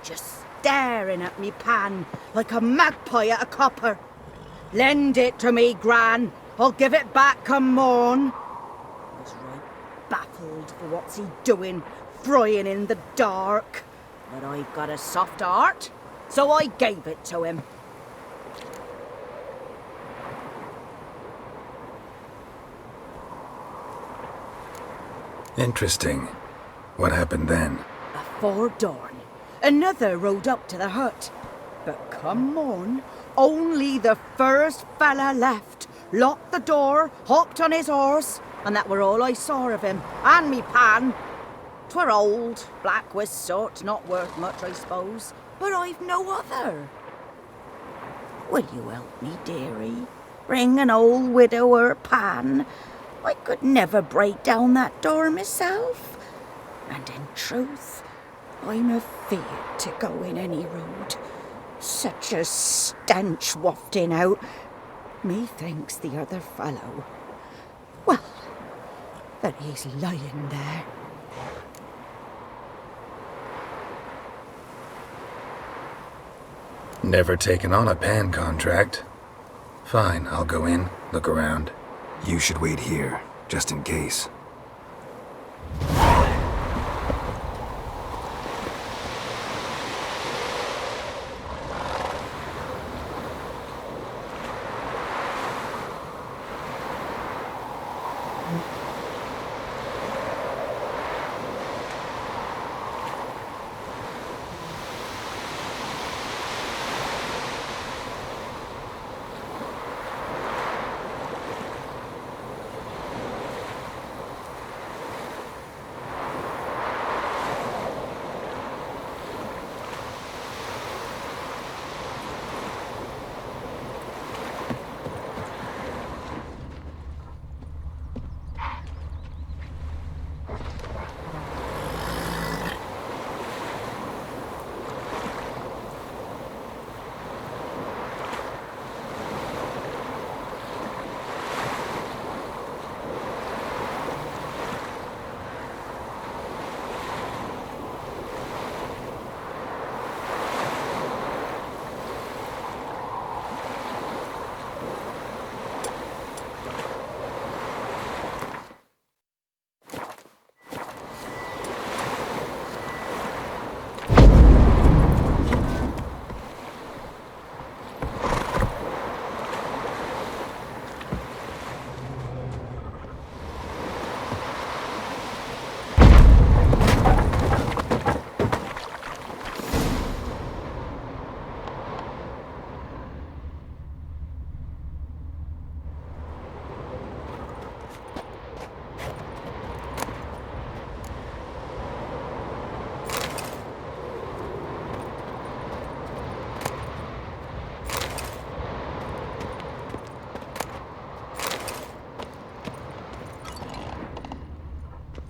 Just staring at me pan like a magpie at a copper. Lend it to me, Gran. I'll give it back come morn. I was right baffled for what's he doing, frying in the dark. But I've got a soft heart, so I gave it to him. Interesting. What happened then? Afore dawn, another rode up to the hut. But come morn, only the first fella left. Locked the door, hopped on his horse, and that were all I saw of him, and me pan. 'Twere old, black with soot, not worth much, I suppose, but I've no other. Will you help me, dearie? Bring an old widower pan. I could never break down that door myself, and in truth, I'm afeard to go in any road. Such a stench wafting out. Methinks the other fellow, well, that he's lying there. Never taken on a pan contract. Fine, I'll go in, look around. You should wait here, just in case.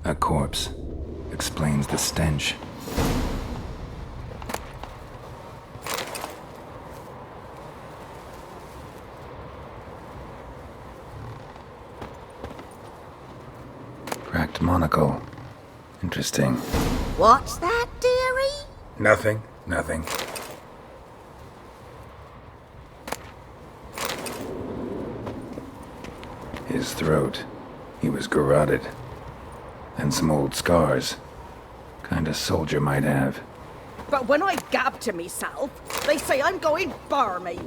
A corpse explains the stench. Cracked monocle. Interesting. What's that, dearie? Nothing. His throat. He was garroted. And some old scars. Kinda soldier might have. But when I gab to myself, they say I'm going barmy.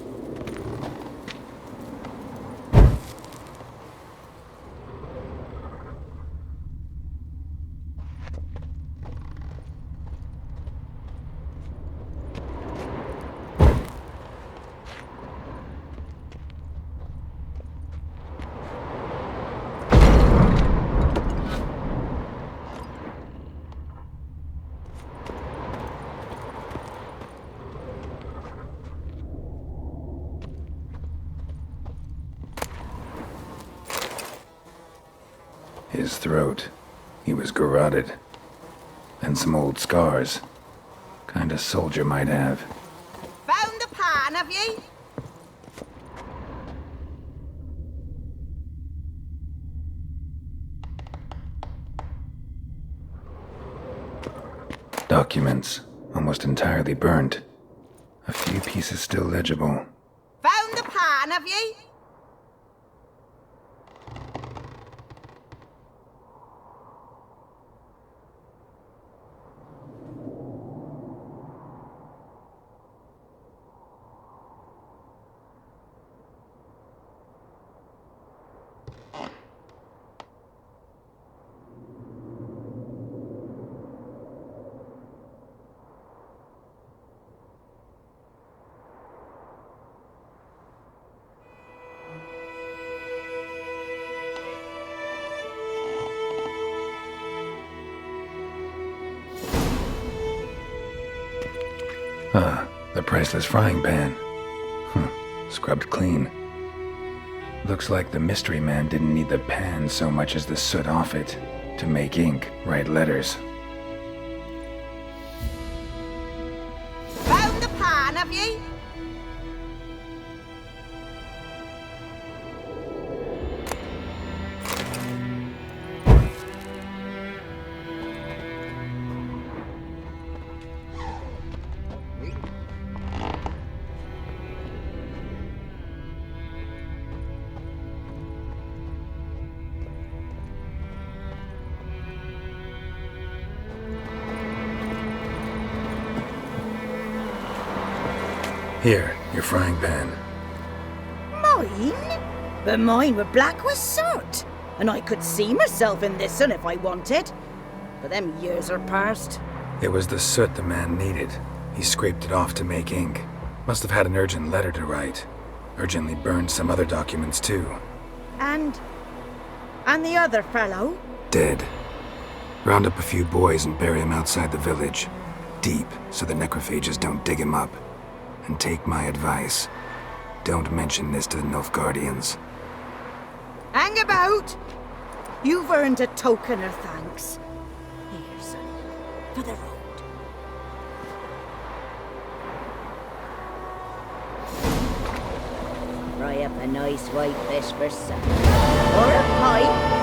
His throat. He was garroted. And some old scars. Kinda soldier might have. Found the pan, have ye? Documents. Almost entirely burnt. A few pieces still legible. Found the pan, have ye? The priceless frying pan. Scrubbed clean. Looks like the mystery man didn't need the pan so much as the soot off it to make ink, write letters. Found the pan, have ye? Here, your frying pan. Mine? But mine were black with soot, and I could see myself in this one if I wanted. But them years are past. It was the soot the man needed. He scraped it off to make ink. Must have had an urgent letter to write. Urgently burned some other documents too. And the other fellow? Dead. Round up a few boys and bury him outside the village. Deep, so the necrophages don't dig him up. And take my advice. Don't mention this to the Nilfgaardians. Hang about! You've earned a token of thanks. Here, son, for the road. Fry up a nice white fish for supper. Or a pie.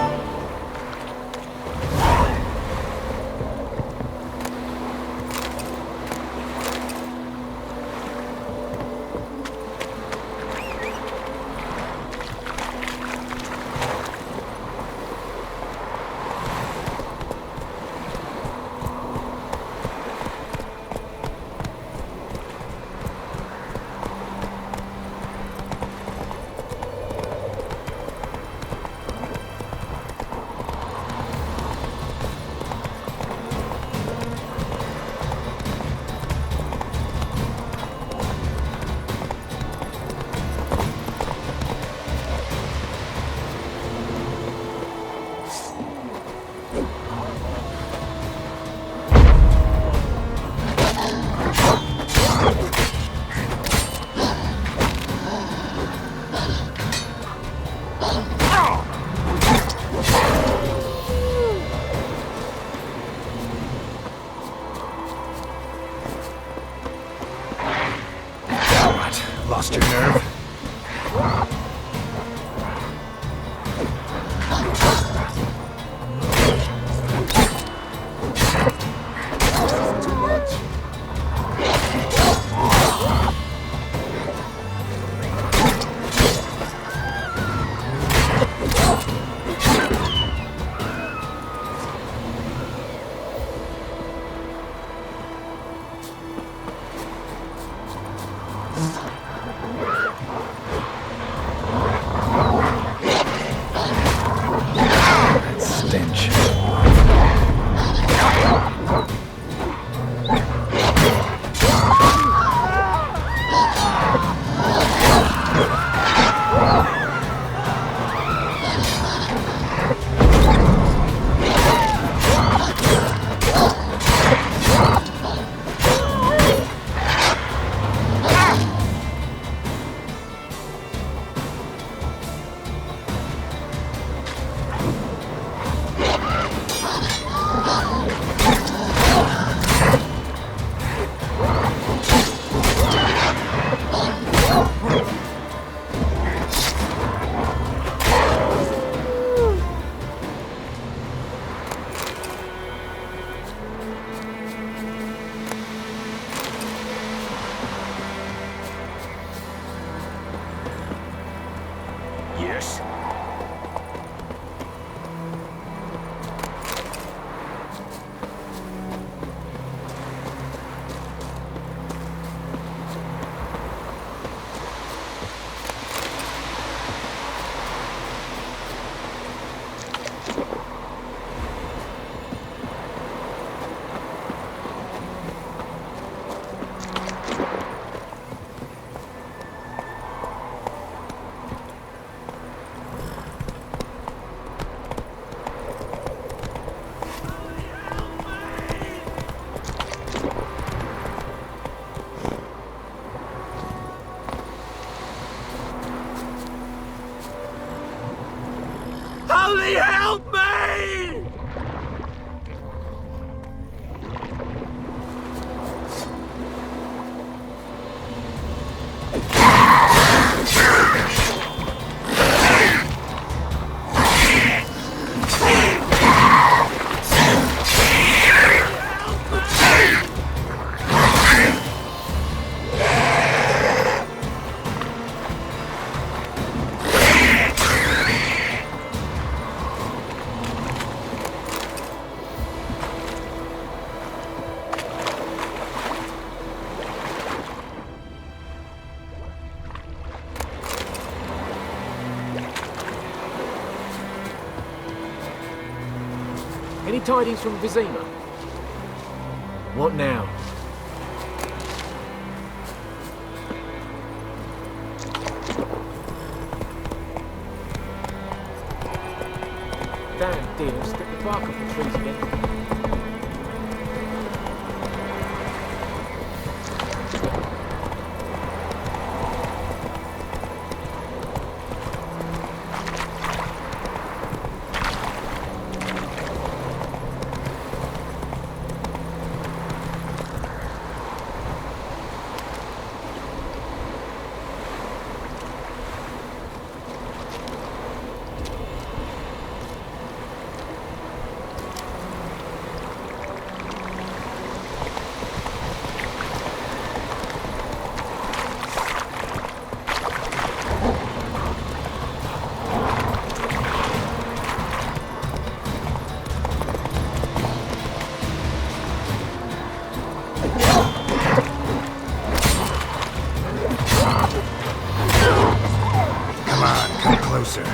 Only help me! Any tidings from Vizima? What now? Damn deer, strip the bark off the trees again. Closer.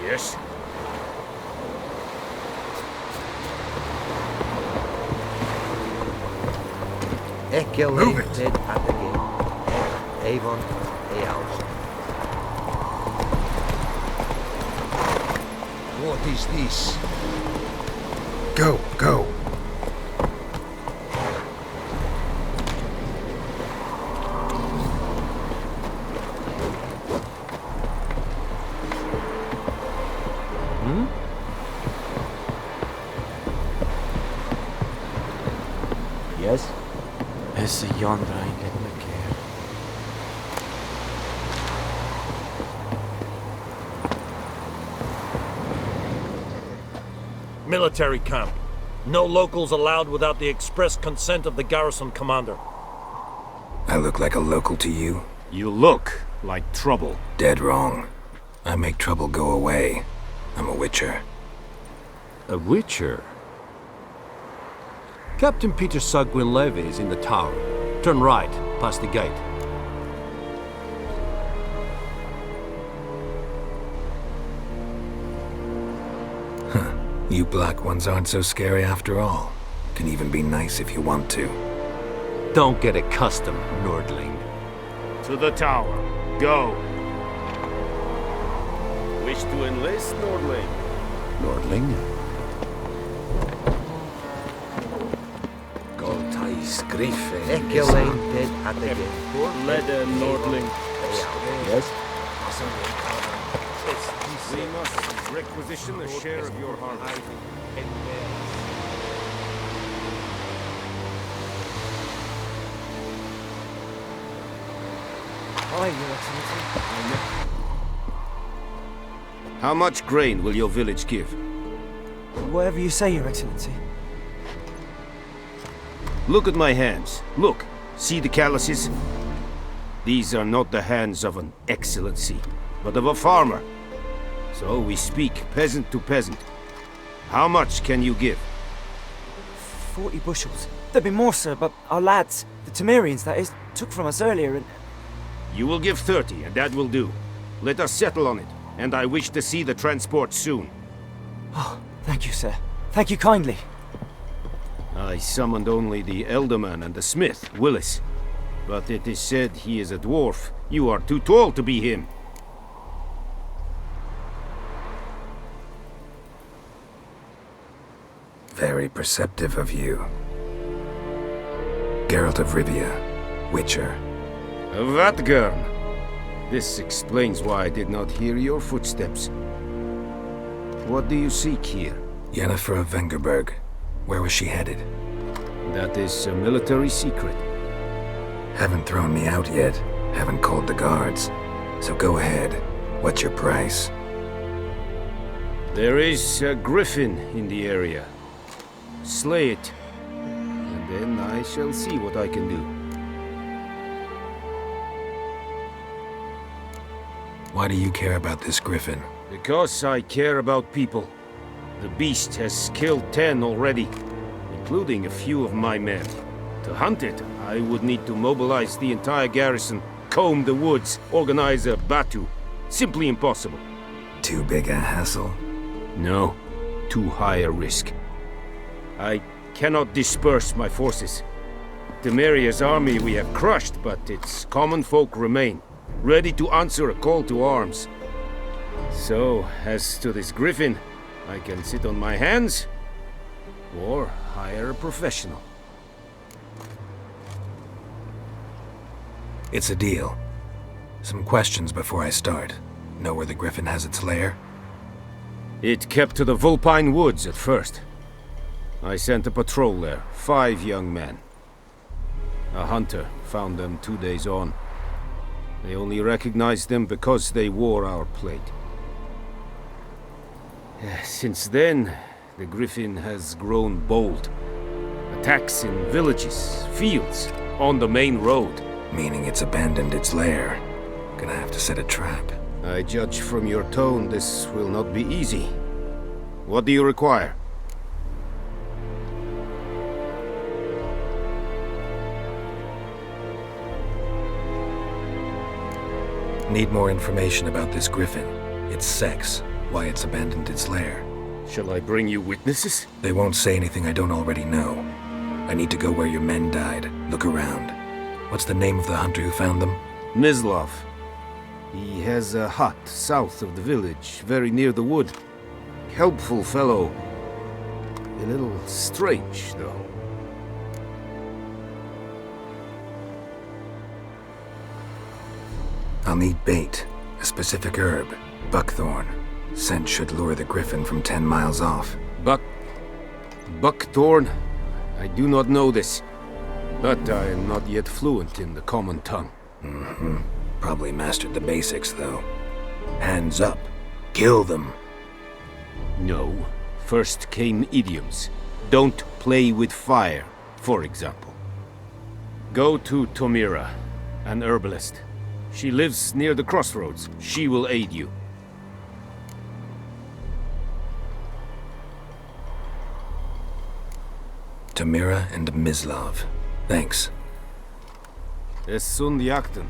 Yes? Move it. Dead at the gate. Avon, a house. What is this? Go, go. Yes? It's a yonder I didn't care. Military camp. No locals allowed without the express consent of the garrison commander. I look like a local to you? You look like trouble. Dead wrong. I make trouble go away. I'm a witcher. A witcher? Captain Peter Sugwin Levy is in the tower. Turn right, past the gate. Huh. You black ones aren't so scary after all. Can even be nice if you want to. Don't get accustomed, Nordling. To the tower. Go. Wish to enlist, Nordling? Nordling? Goldheis Griffin. Eculated at the gate. Leder, Nordling. Yes? We must requisition a share of your harvest. Aye, Your Excellency. How much grain will your village give? Whatever you say, Your Excellency. Look at my hands. Look. See the calluses? These are not the hands of an excellency, but of a farmer. So we speak peasant to peasant. How much can you give? 40 bushels. There'd be more, sir, but our lads, the Temerians, that is, took from us earlier and... You will give 30, and that will do. Let us settle on it, and I wish to see the transport soon. Oh, thank you, sir. Thank you kindly. I summoned only the Elderman and the smith, Willis. But it is said he is a dwarf. You are too tall to be him. Very perceptive of you. Geralt of Rivia, Witcher. Vatgern! This explains why I did not hear your footsteps. What do you seek here? Yennefer of Vengerberg. Where was she headed? That is a military secret. Haven't thrown me out yet. Haven't called the guards. So go ahead. What's your price? There is a Griffin in the area. Slay it, and then I shall see what I can do. Why do you care about this Griffin? Because I care about people. The beast has killed 10 already, including a few of my men. To hunt it, I would need to mobilize the entire garrison, comb the woods, organize a batu. Simply impossible. Too big a hassle? No, too high a risk. I cannot disperse my forces. Temeria's army we have crushed, but its common folk remain, ready to answer a call to arms. So, as to this Griffin, I can sit on my hands, or hire a professional. It's a deal. Some questions before I start. Know where the Griffin has its lair? It kept to the Vulpine Woods at first. I sent a patrol there, 5 young men. A hunter found them 2 days on. They only recognized them because they wore our plate. Since then, the Griffin has grown bold. Attacks in villages, fields, on the main road. Meaning it's abandoned its lair. Gonna have to set a trap. I judge from your tone this will not be easy. What do you require? Need more information about this Griffin. Its sex, why it's abandoned its lair. Shall I bring you witnesses? They won't say anything I don't already know. I need to go where your men died. Look around. What's the name of the hunter who found them? Mislav. He has a hut south of the village, very near the wood. Helpful fellow. A little strange, though. I'll need bait, a specific herb, buckthorn. Scent should lure the Griffin from 10 miles off. Buckthorn? I do not know this, but I am not yet fluent in the common tongue. Mm-hmm. Probably mastered the basics, though. Hands up. Kill them. No. First came idioms. Don't play with fire, for example. Go to Tomira. an herbalist. She lives near the crossroads. She will aid you. Tamira and Mislav. Thanks. Es sun jakten.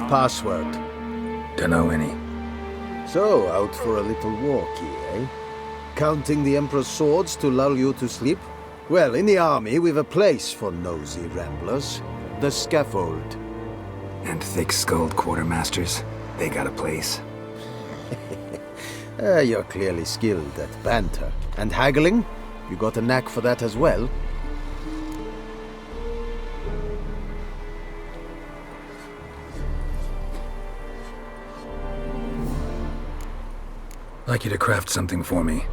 Password. Dunno any. So, out for a little walkie, eh? Counting the Emperor's swords to lull you to sleep? Well, in the army, we've a place for nosy ramblers. The scaffold. And thick-skulled quartermasters. They got a place. You're clearly skilled at banter. And haggling? You got a knack for that as well? I'd like you to craft something for me.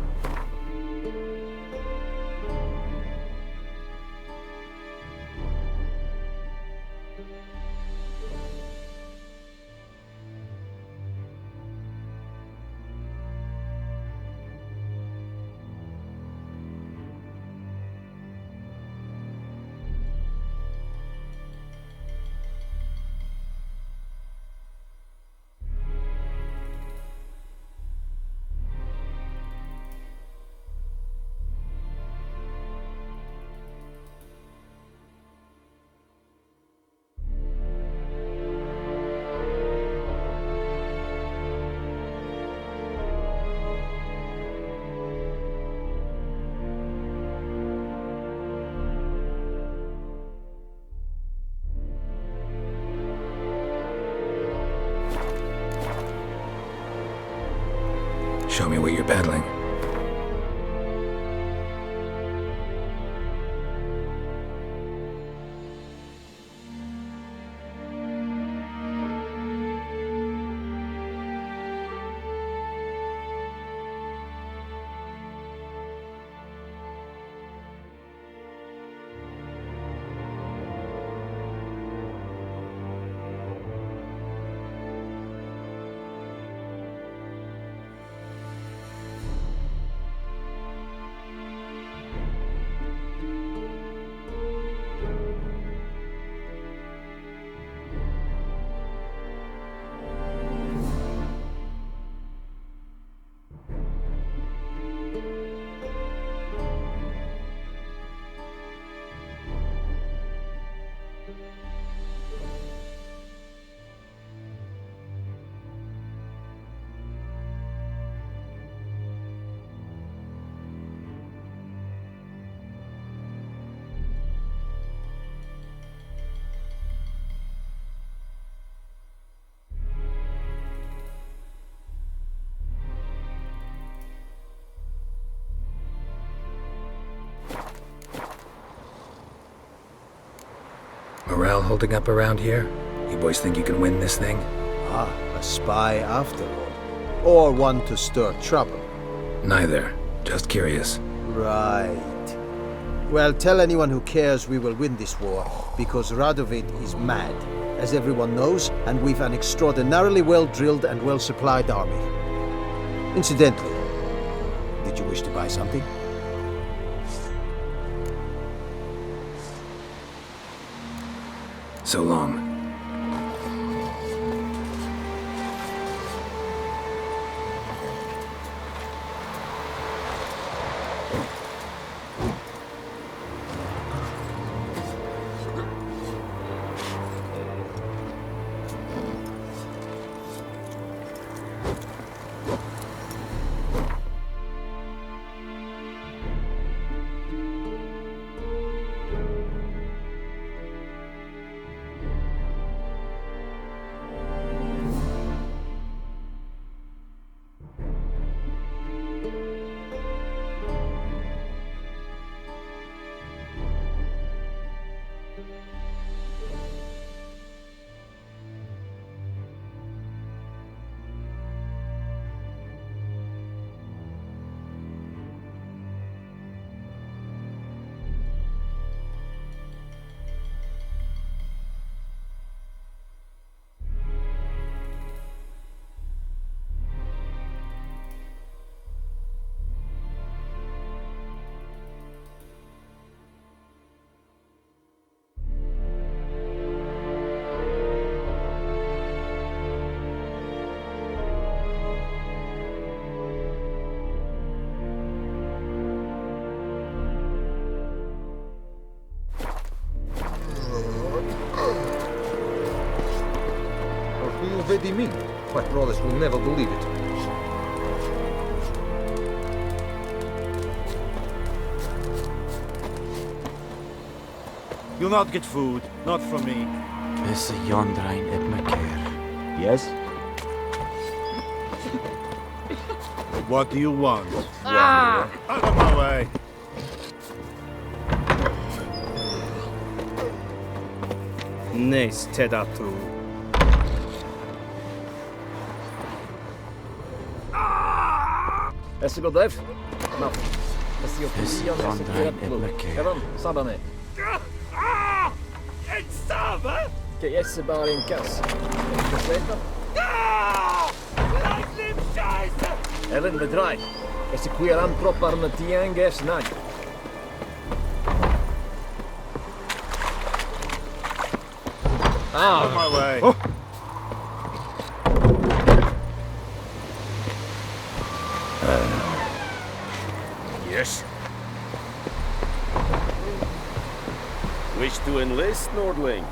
Show me what you're peddling. Morale holding up around here? You boys think you can win this thing? Ah, a spy after all. Or one to stir trouble? Neither. Just curious. Right. Well, tell anyone who cares we will win this war, because Radovid is mad, as everyone knows, and we've an extraordinarily well-drilled and well-supplied army. Incidentally, did you wish to buy something? So long. did he mean? My brothers will never believe it. You'll not get food, not from me. This is Yondrain Ibmaker. Yes? What do you want? Ah! Out of my way! Nes Tedatu. Est-ce que Dev? No. Est-ce que This is Yondrain Ibmaker. Evan, Sabane. It's Saba! Che jesse bara in kass. Evan, vedrai. Est-ce que eran propar na tianges nai? Out of my way! Oh. Yes? Wish to enlist, Nordling?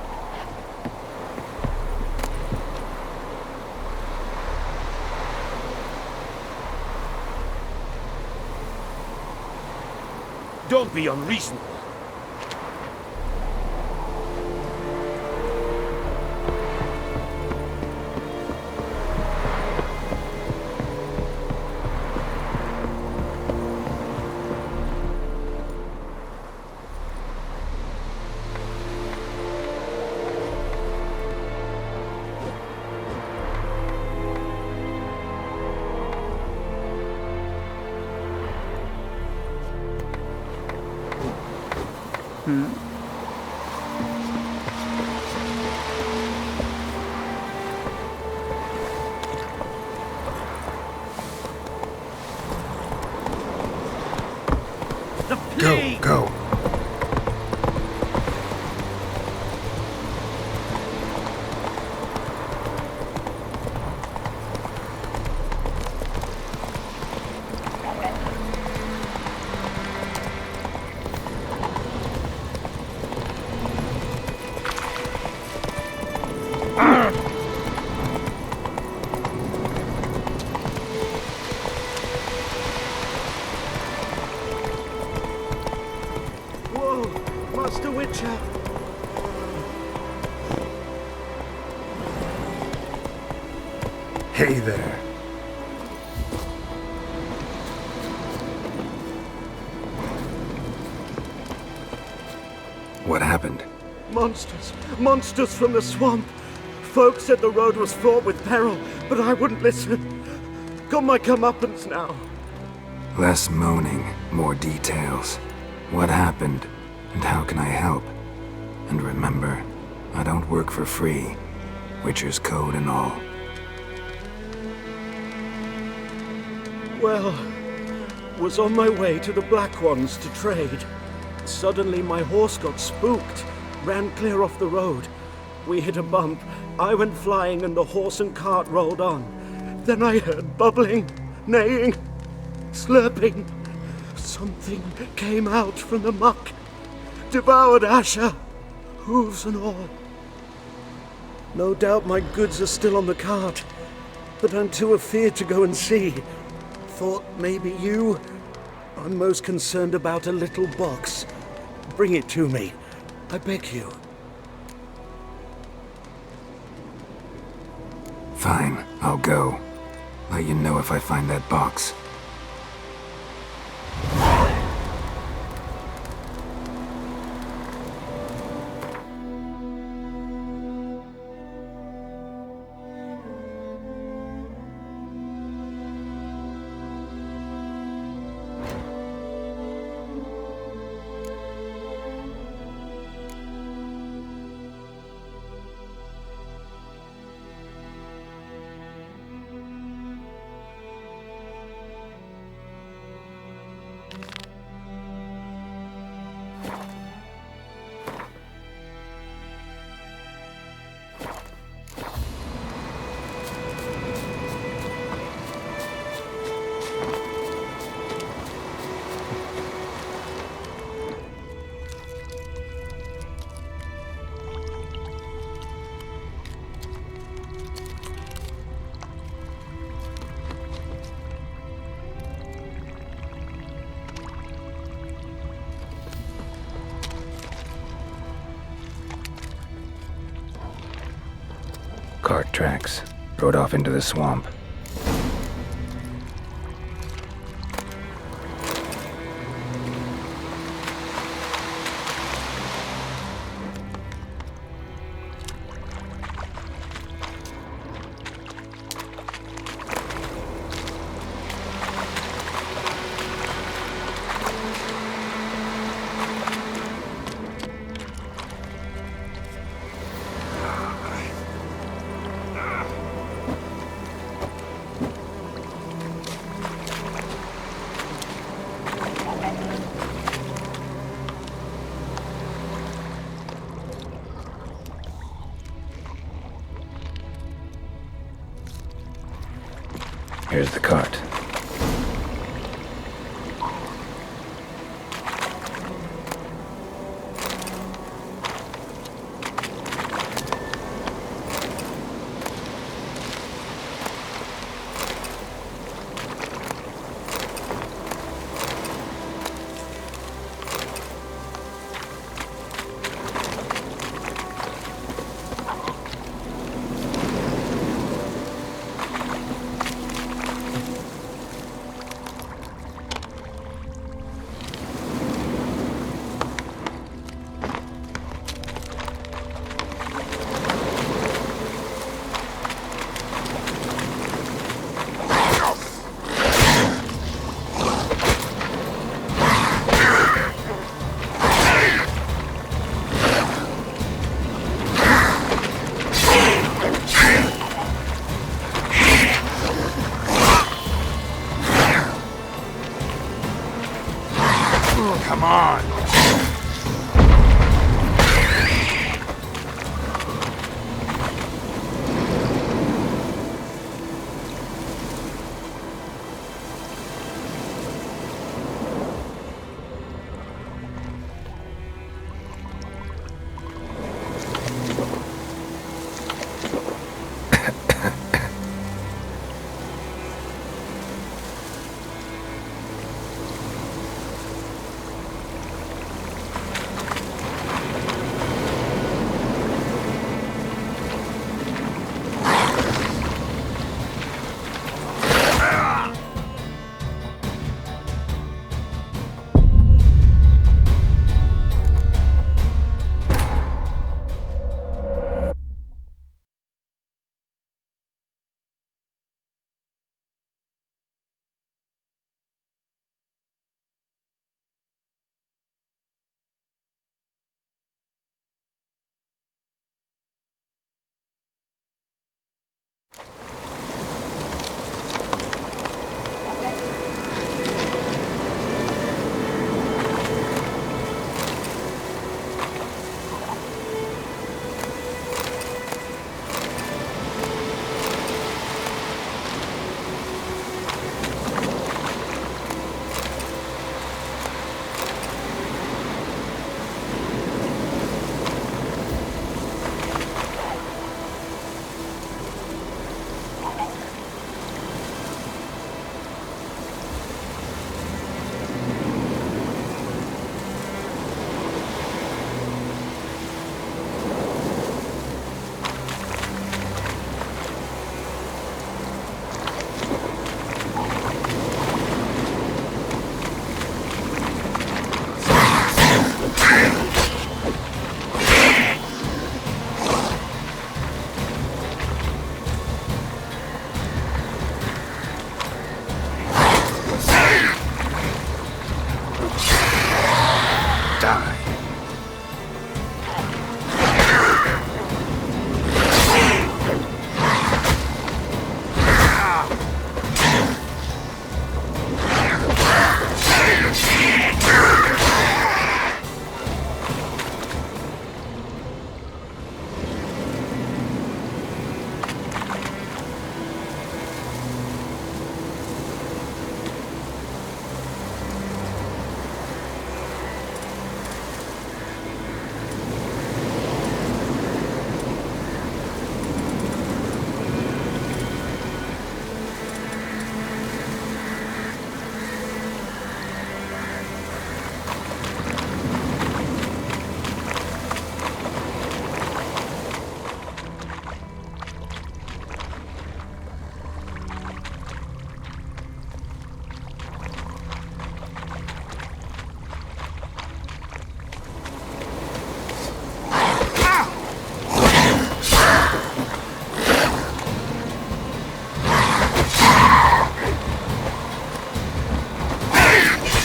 Don't be unreasonable. Go. Master Witcher! Hey there. What happened? Monsters! Monsters from the swamp! Folk said the road was fraught with peril, but I wouldn't listen. Got my comeuppance now. Less moaning, more details. What happened, and how can I help? And remember, I don't work for free. Witcher's code and all. Well, was on my way to the Black Ones to trade. Suddenly my horse got spooked, ran clear off the road. We hit a bump, I went flying and the horse and cart rolled on. Then I heard bubbling, neighing, slurping. Something came out from the muck, devoured Asher, hooves and all. No doubt my goods are still on the cart, but I'm too afeard to go and see. Thought maybe you. I'm most concerned about a little box. Bring it to me, I beg you. Fine, I'll go. Let you know if I find that box. cart tracks. Throw it off into the swamp. Here's the cart. Come on!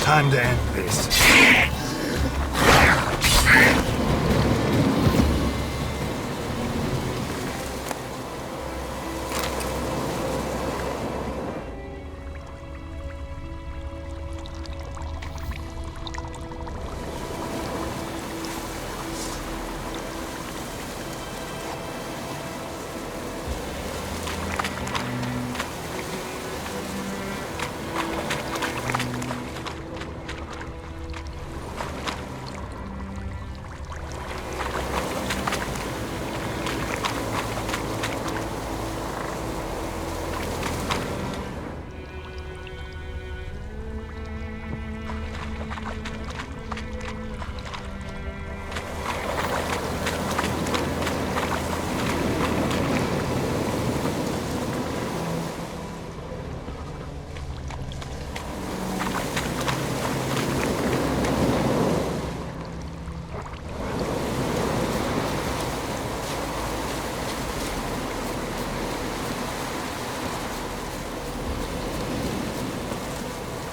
Time to end this.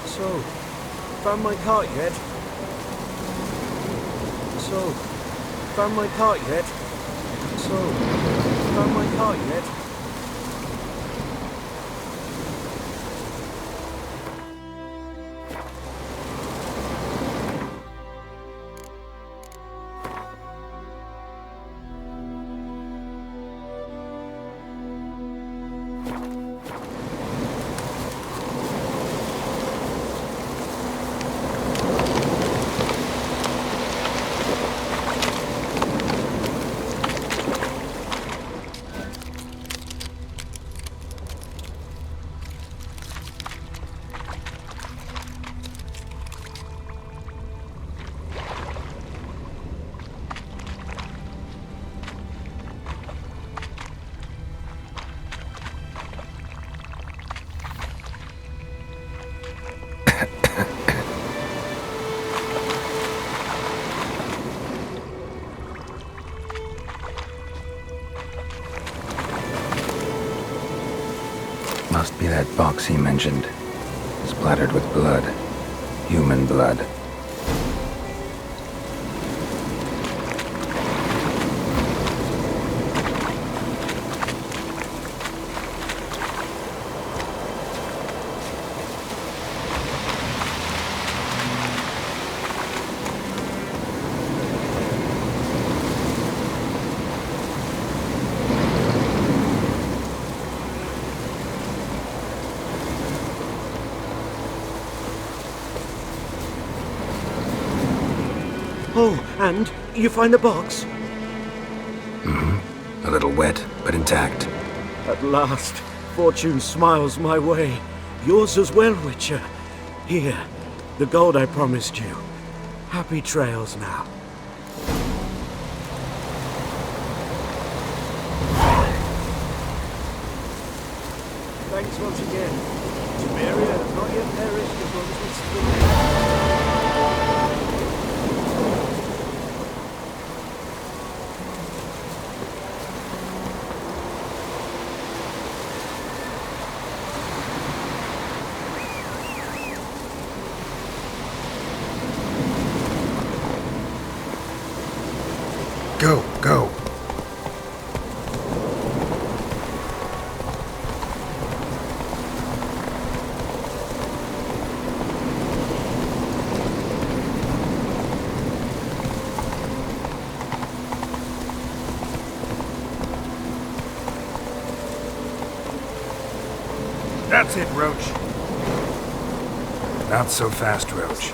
So, found my cart yet? So, found my cart yet? So, found my cart yet? Must be that box he mentioned. Splattered with blood. Human blood. Oh, and you find the box? A little wet, but intact. At last, fortune smiles my way. Yours as well, Witcher. Here, the gold I promised you. Happy trails now. Thanks once again. Temeria has not yet perished as long as we sleep. Go, go. That's it, Roach. Not so fast, Roach.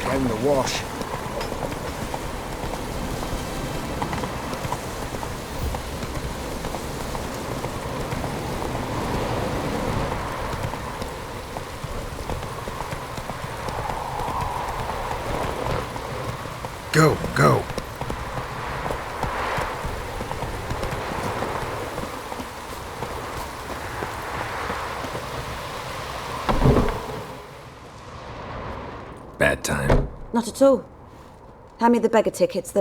Down the wash. Go, go. Bad time. Not at all. Hand me the beggar tickets,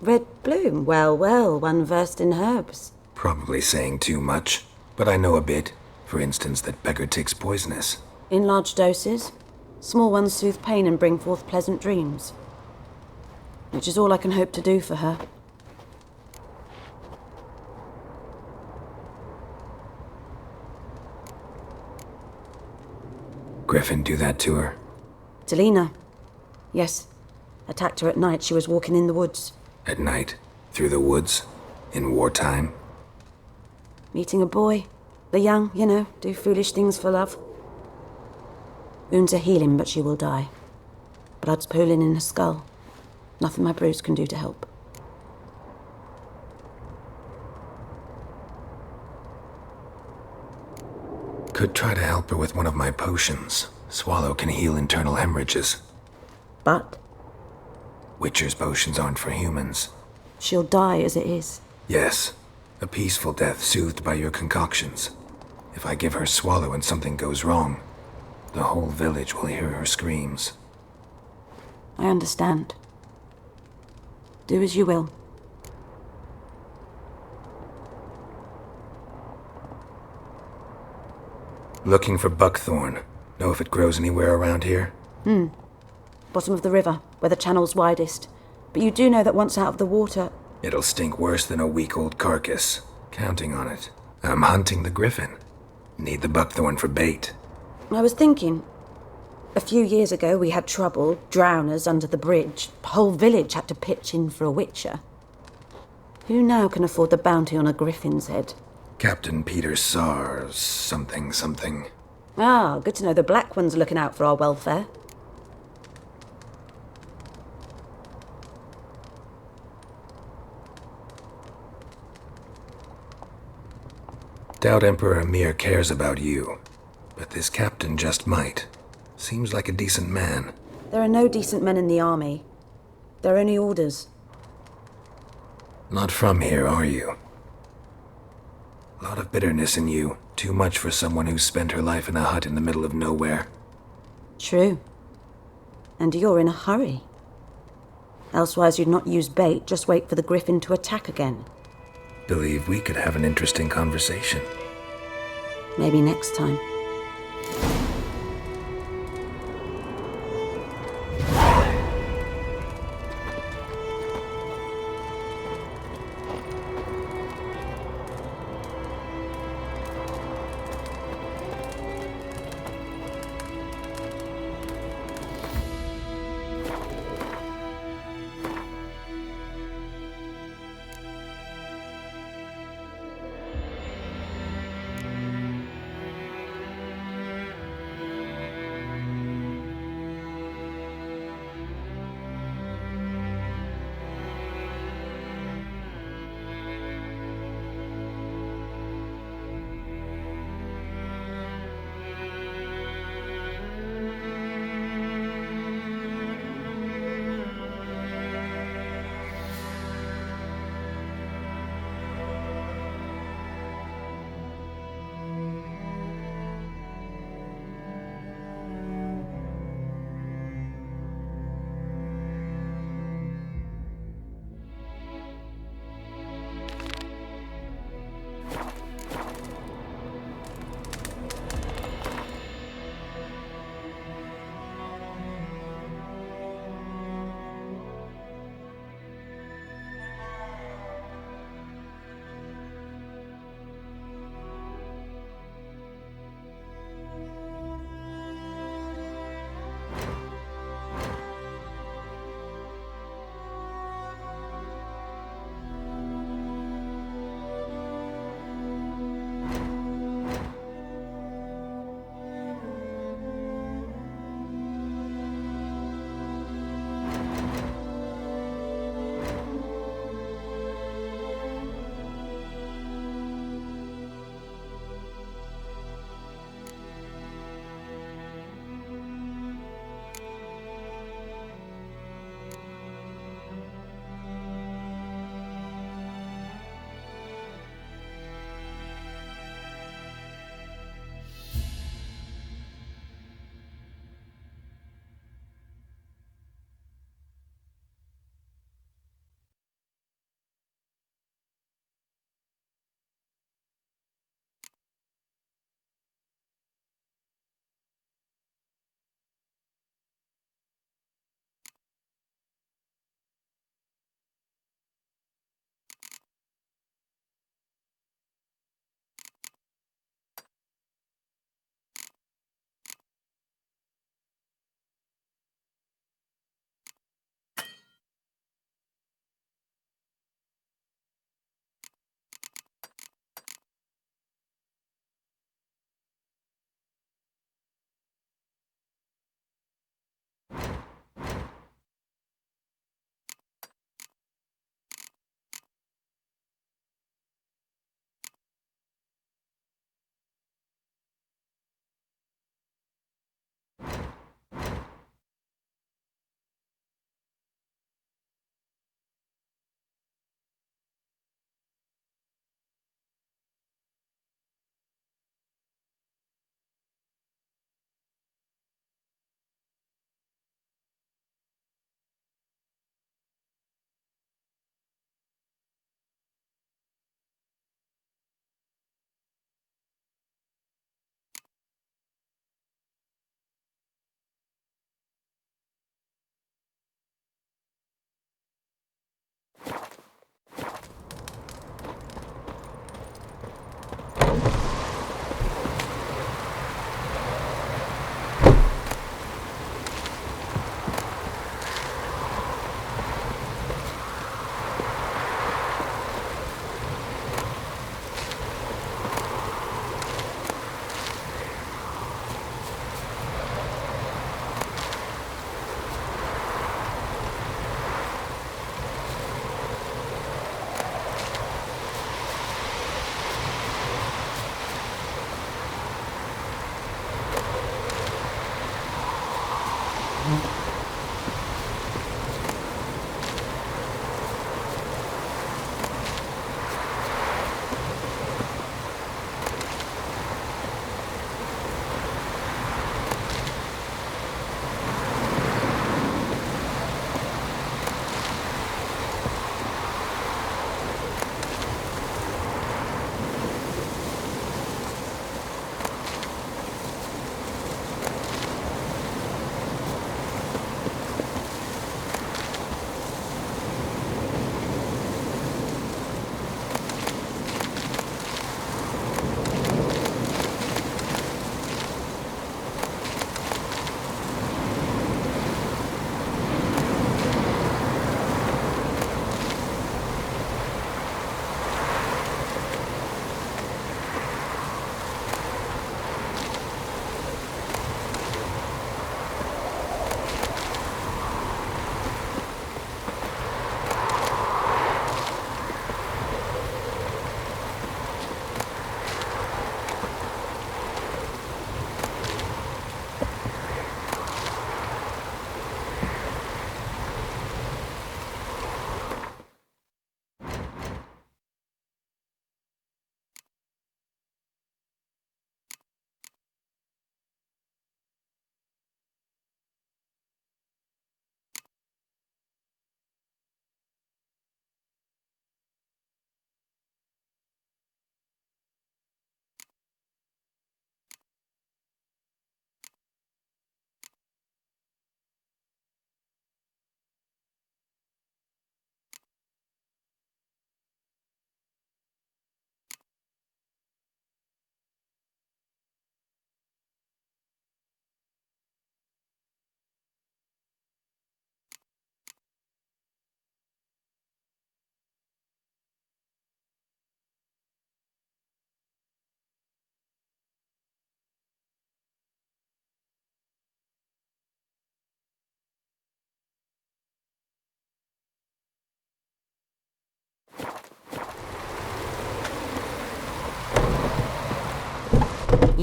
Red bloom? Well, well, one versed in herbs. Probably saying too much, but I know a bit. For instance, that beggar tick's poisonous. In large doses. Small ones soothe pain and bring forth pleasant dreams. Which is all I can hope to do for her. Griffin do that to her? Delina. Yes. Attacked her at night. She was walking in the woods. At night? Through the woods? In wartime? Meeting a boy. The young, you know, do foolish things for love. Wounds are healing, but she will die. Blood's pooling in her skull. Nothing my bruise can do to help. Could try to help her with one of my potions. Swallow can heal internal hemorrhages. But? Witcher's potions aren't for humans. She'll die as it is. Yes. A peaceful death soothed by your concoctions. If I give her Swallow and something goes wrong, the whole village will hear her screams. I understand. Do as you will. Looking for buckthorn. Know if it grows anywhere around here? Bottom of the river, where the channel's widest. But you do know that once out of the water... It'll stink worse than a week-old carcass. Counting on it. I'm hunting the Griffin. Need the buckthorn for bait. I was thinking... A few years ago we had trouble, drowners under the bridge. The whole village had to pitch in for a witcher. Who now can afford the bounty on a Griffin's head? Captain Peter Sars, something. Ah, good to know the Black One's looking out for our welfare. Doubt Emperor Emir cares about you, but this captain just might. Seems like a decent man. There are no decent men in the army. There are only orders. Not from here, are you? A lot of bitterness in you. Too much for someone who's spent her life in a hut in the middle of nowhere. True. And you're in a hurry. Elsewise you'd not use bait, just wait for the Griffin to attack again. Believe we could have an interesting conversation. Maybe next time.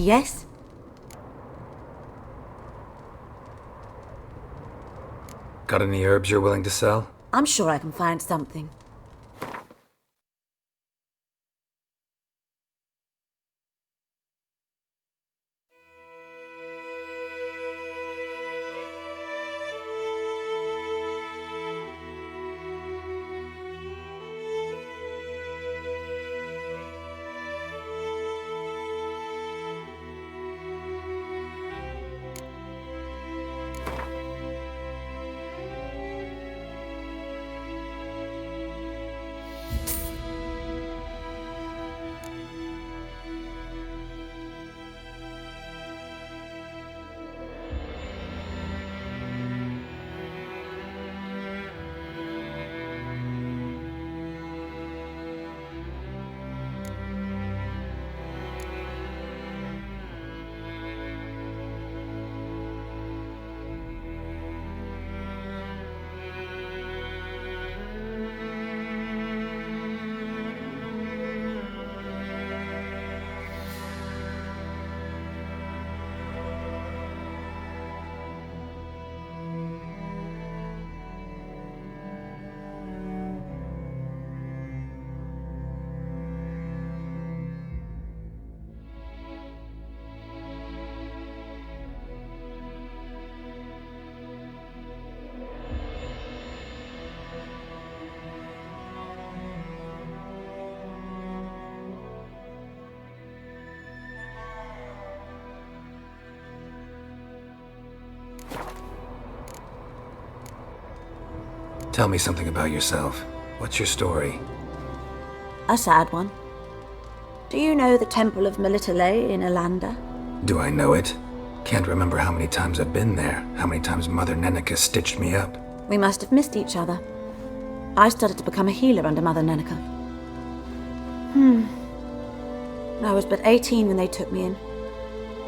Yes? Got any herbs you're willing to sell? I'm sure I can find something. Tell me something about yourself. What's your story? A sad one. Do you know the Temple of Melitele in Alanda? Do I know it? Can't remember how many times I've been there, how many times Mother Neneka stitched me up. We must have missed each other. I started to become a healer under Mother Neneka. I was but 18 when they took me in,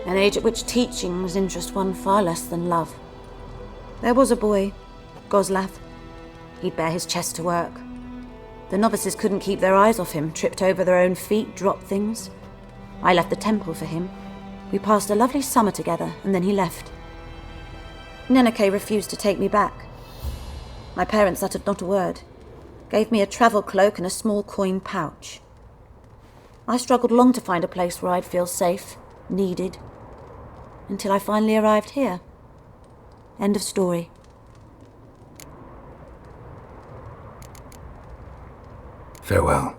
an age at which teaching was interest one far less than love. There was a boy, Goslav. He'd bare his chest to work. The novices couldn't keep their eyes off him, tripped over their own feet, dropped things. I left the temple for him. We passed a lovely summer together, and then he left. Neneke refused to take me back. My parents uttered not a word, gave me a travel cloak and a small coin pouch. I struggled long to find a place where I'd feel safe, needed, until I finally arrived here. End of story. Farewell.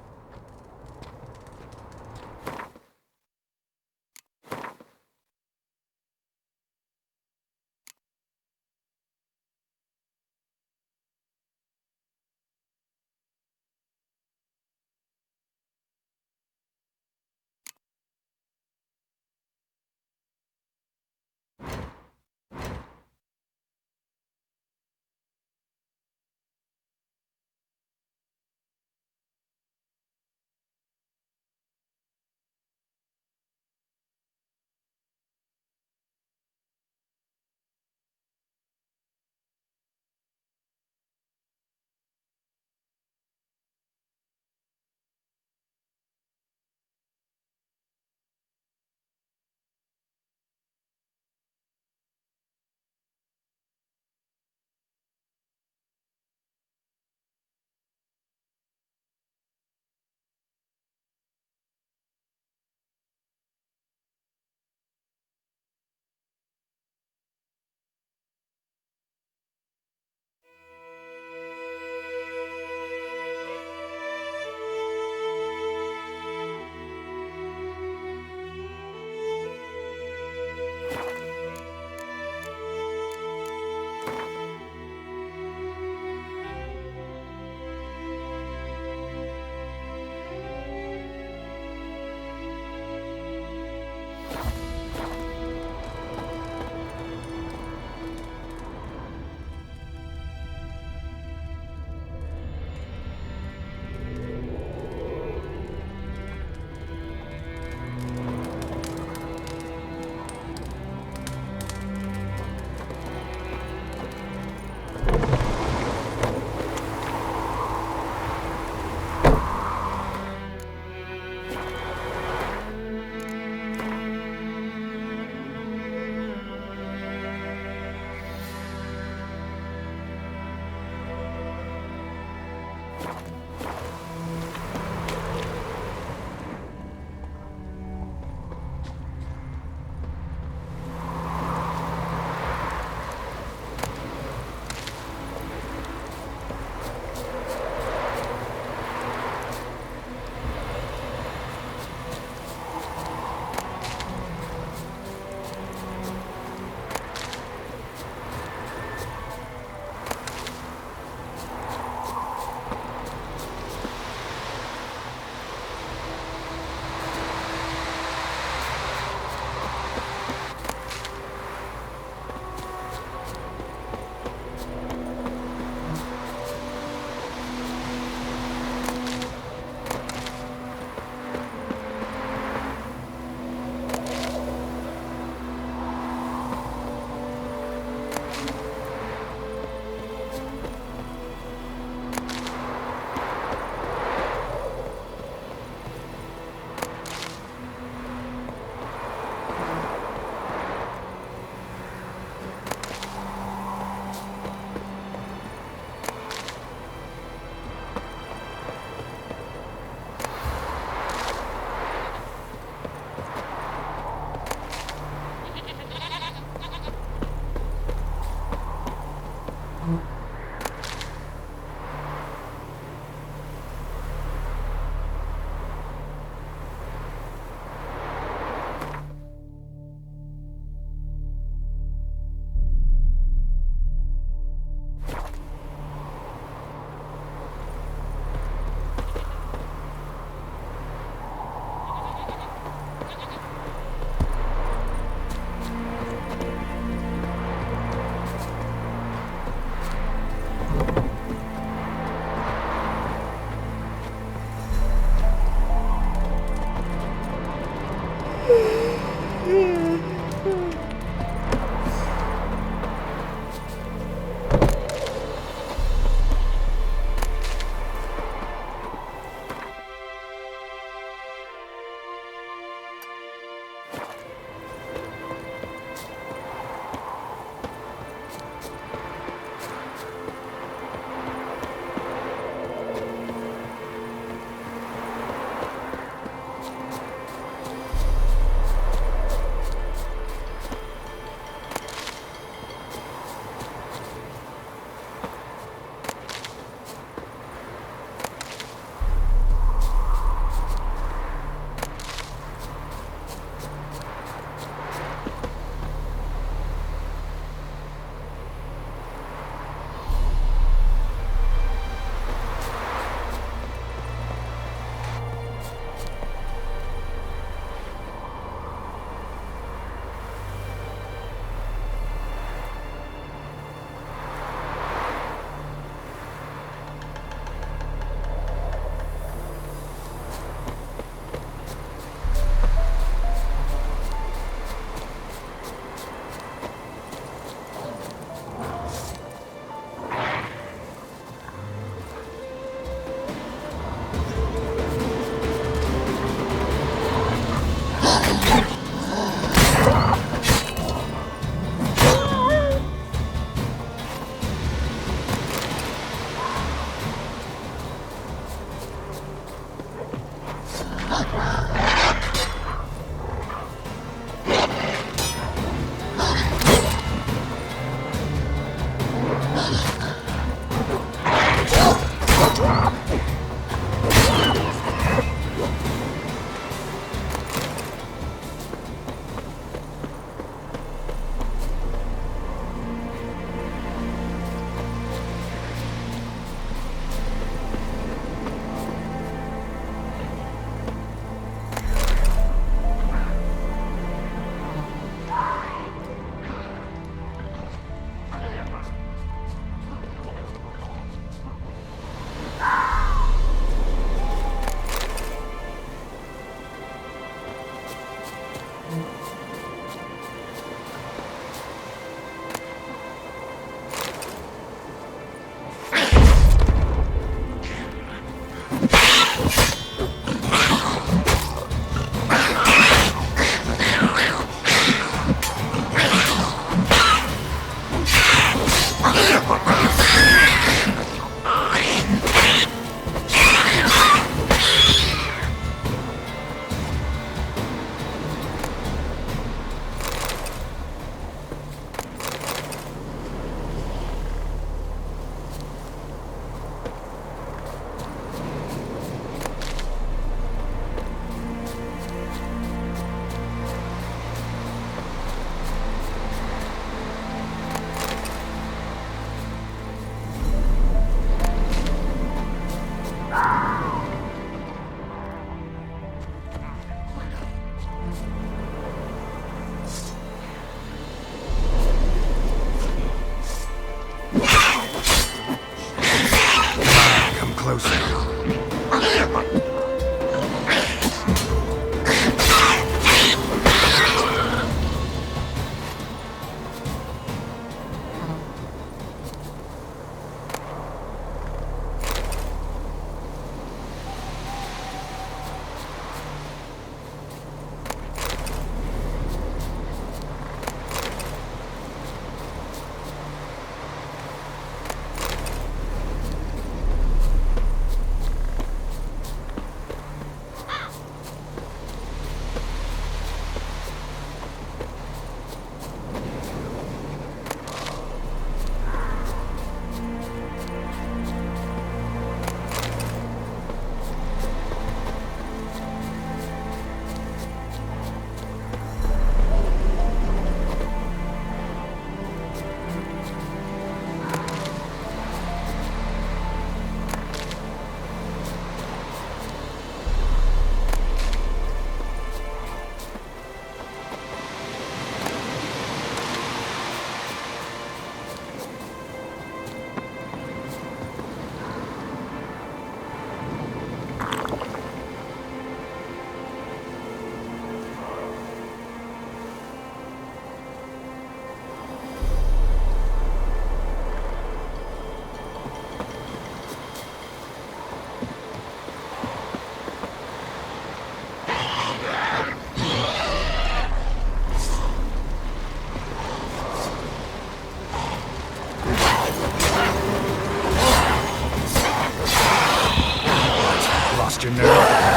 Your nerve.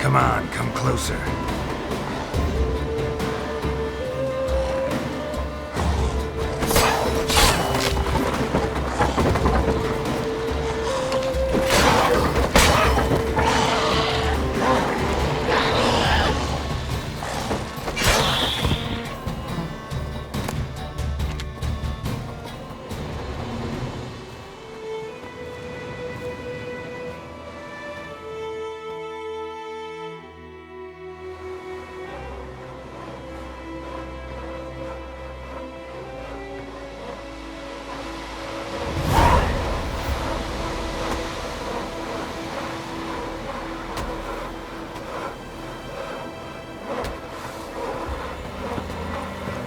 Come on, come closer.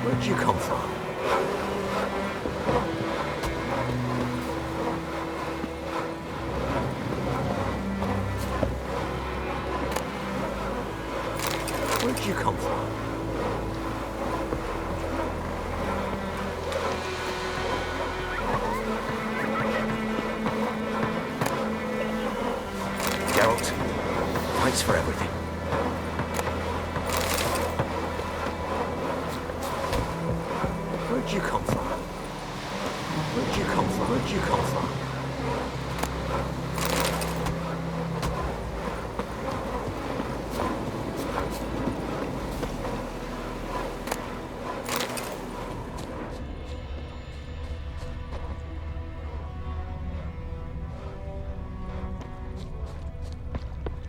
Where'd you come from? Where'd you come from? Geralt, thanks for everything. Where'd you come from? Where'd you come from? Where'd you come from?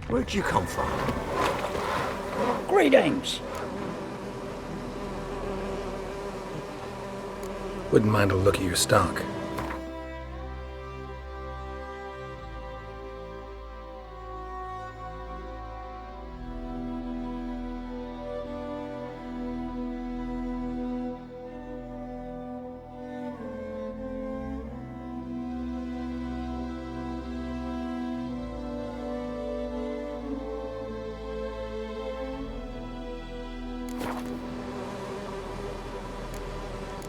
Where'd you come from? Greetings. Wouldn't mind a look at your stock.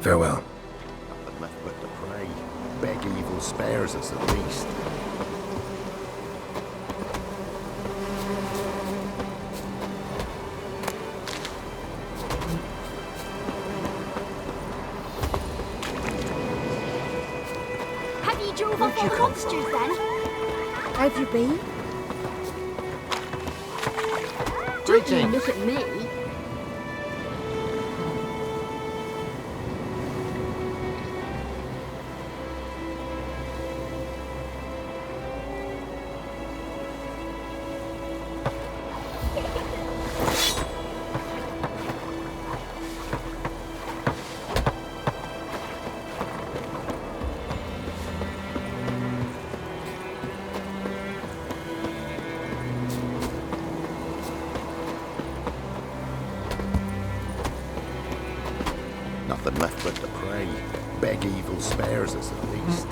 Farewell. Nothing left but to pray. Beg evil spares us at least. Have you drove off all the monsters then? Have you been? Don't you look at me. but to pray. Beg evil spares us at least.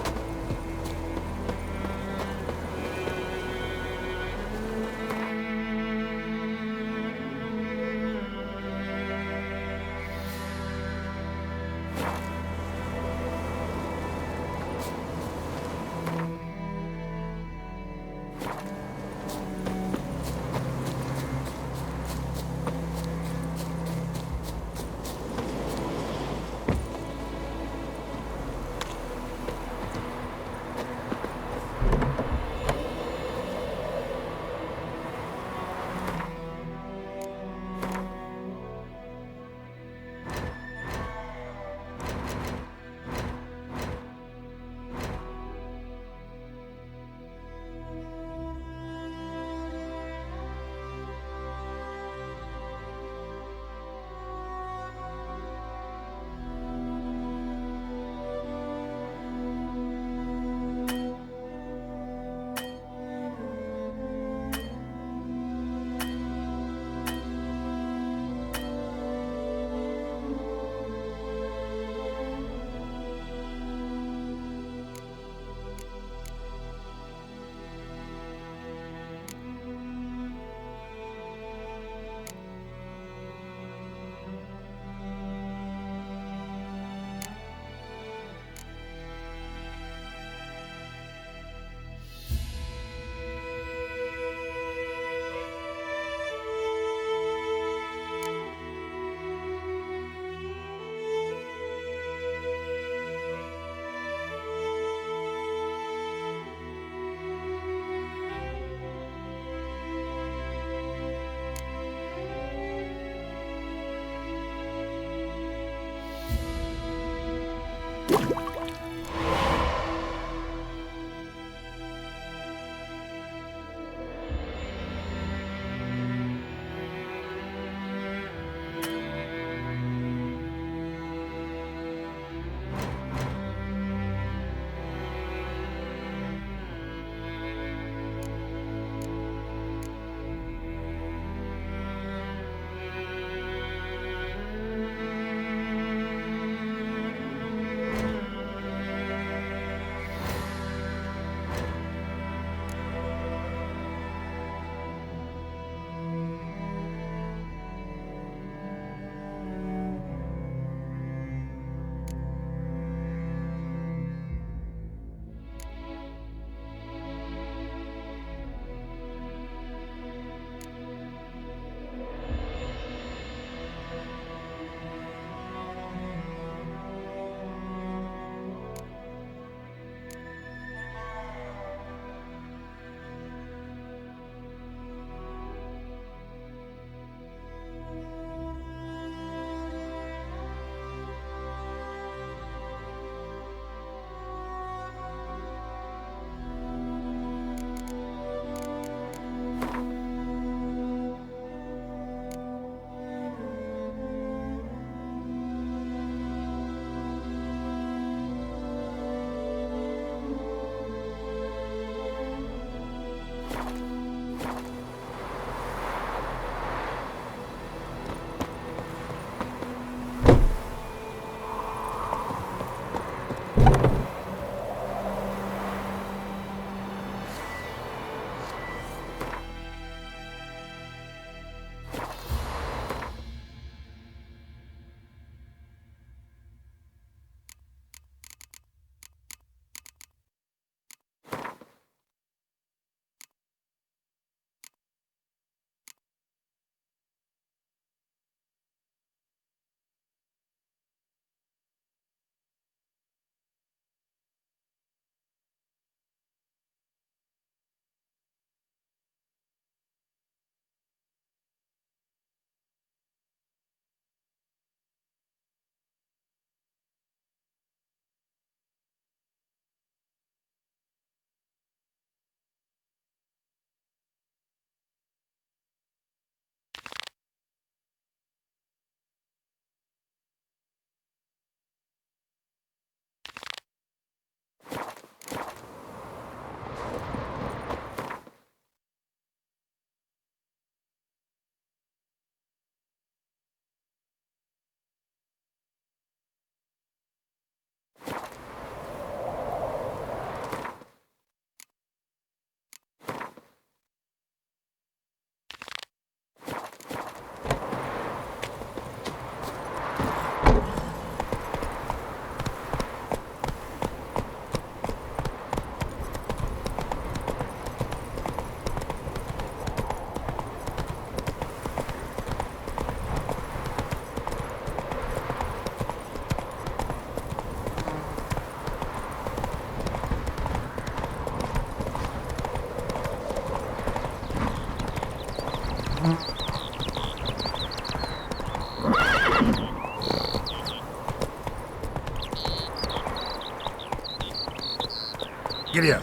Giddy up.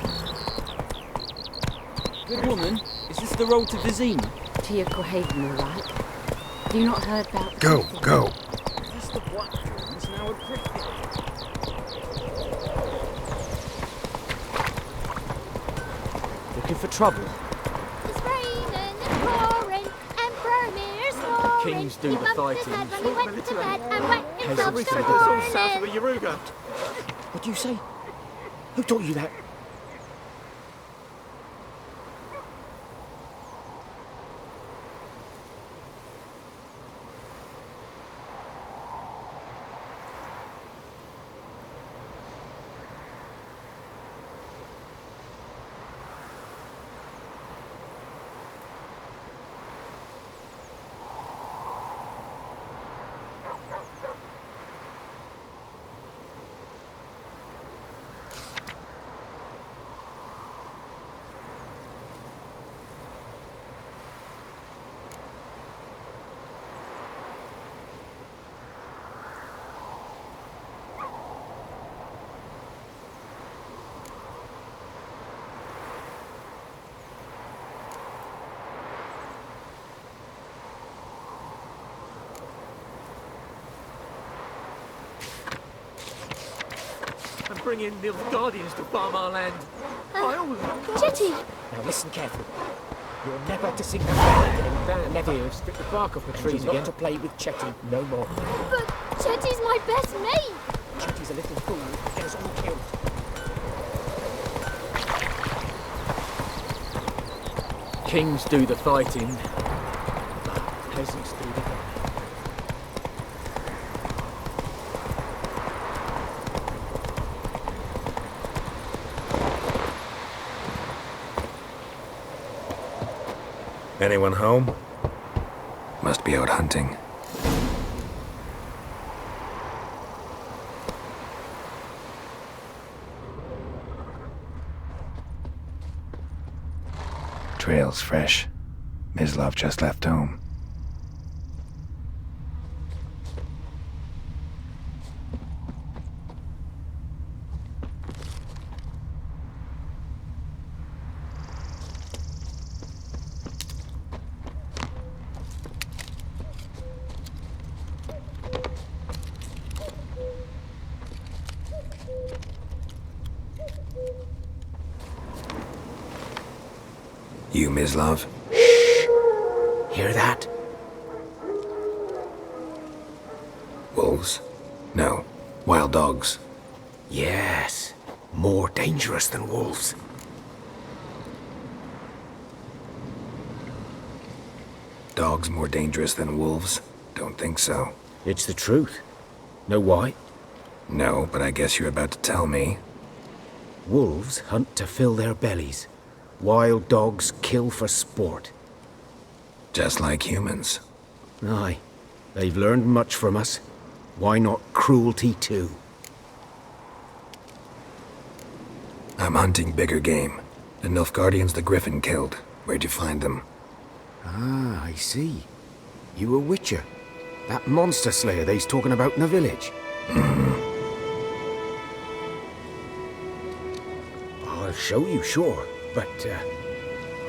Good woman, is this the road to Vizima? To your Cohaven, all right. Have you not heard about... Go, go. Is this the Black Thorns now at Griffin? Looking for trouble? It's raining and pouring, and Remeber's snoring. Kings do the He bumped his fighting. head when he went to bed and wet himself Every this day, it's all south of morning. the Yaruga. What do you say? Who taught you that? I'm bringing Nilfgaardians to farm our land. Chitty! Now listen carefully. You're never to sing that bell again. Never have stripped the bark off the trees again. Not to play with Chetty no more. But Chetty's my best mate! Chetty's a little fool. Get us all killed. Kings do the fighting. Peasants do the fighting. Anyone home? Must be out hunting. Trail's fresh. Mislav just left home. You, Mislav? Hear that? Wolves? No. Wild dogs. Yes. More dangerous than wolves. Dogs more dangerous than wolves? Don't think so. It's the truth. Know why? No, but I guess you're about to tell me. Wolves hunt to fill their bellies. Wild dogs kill for sport. Just like humans. Aye. They've learned much from us. Why not cruelty too? I'm hunting bigger game. The Nilfgaardians the Griffin killed. Where'd you find them? Ah, I see. You a witcher. That monster slayer they's talking about in the village. I'll show you, sure. But,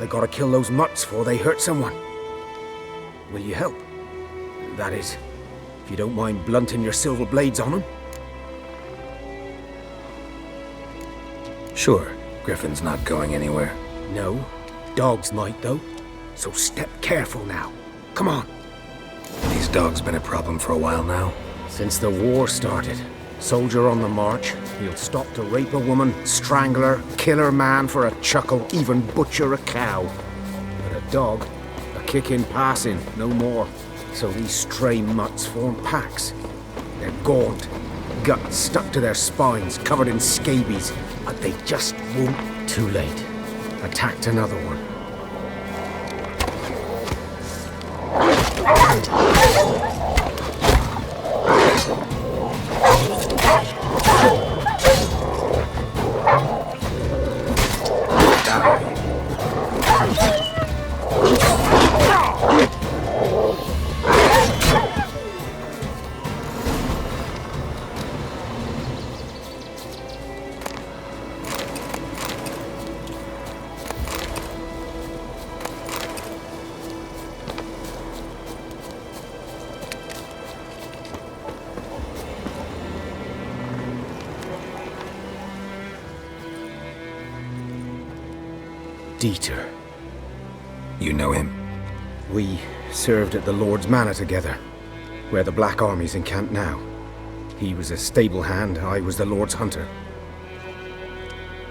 I gotta kill those mutts before they hurt someone. Will you help? That is, if you don't mind blunting your silver blades on them. Sure. Griffin's not going anywhere. No. Dogs might, though. So step careful now. Come on. These dogs been a problem for a while now? Since the war started. Soldier on the march, he'll stop to rape a woman, strangle her, kill her man for a chuckle, even butcher a cow. But a dog, a kick in passing, no more. So these stray mutts form packs. They're gaunt, guts stuck to their spines, covered in scabies, but they just won't. Too late. Attacked another one. Dieter. You know him? We served at the Lord's Manor together, where the Black Army's encamped now. He was a stable hand, I was the Lord's hunter.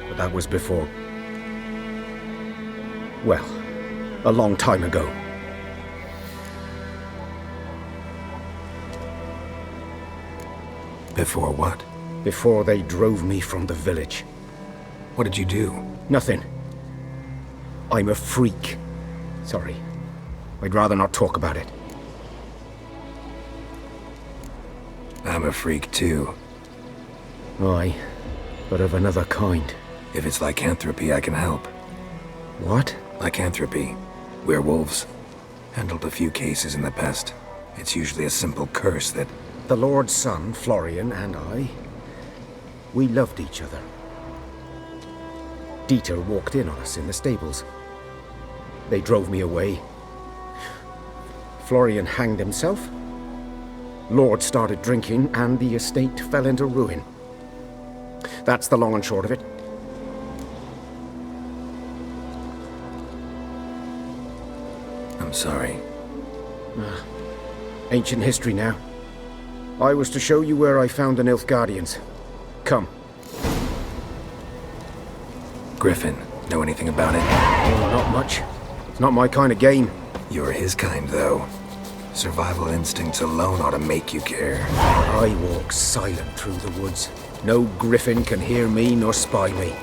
But that was before... well, a long time ago. Before what? Before they drove me from the village. What did you do? Nothing. I'm a freak. Sorry. I'd rather not talk about it. I'm a freak too. Aye, but of another kind. If it's lycanthropy, I can help. What? Lycanthropy. Werewolves. Handled a few cases in the past. It's usually a simple curse that... The Lord's son, Florian, and I, we loved each other. Dieter walked in on us in the stables. They drove me away. Florian hanged himself. Lord started drinking, and the estate fell into ruin. That's the long and short of it. I'm sorry. Ancient history now. I was to show you where I found the Nilfgaardians. Come. Griffin, know anything about it? Oh, not much. It's not my kind of game. You're his kind, though. Survival instincts alone ought to make you care. I walk silent through the woods. No Griffin can hear me nor spy me.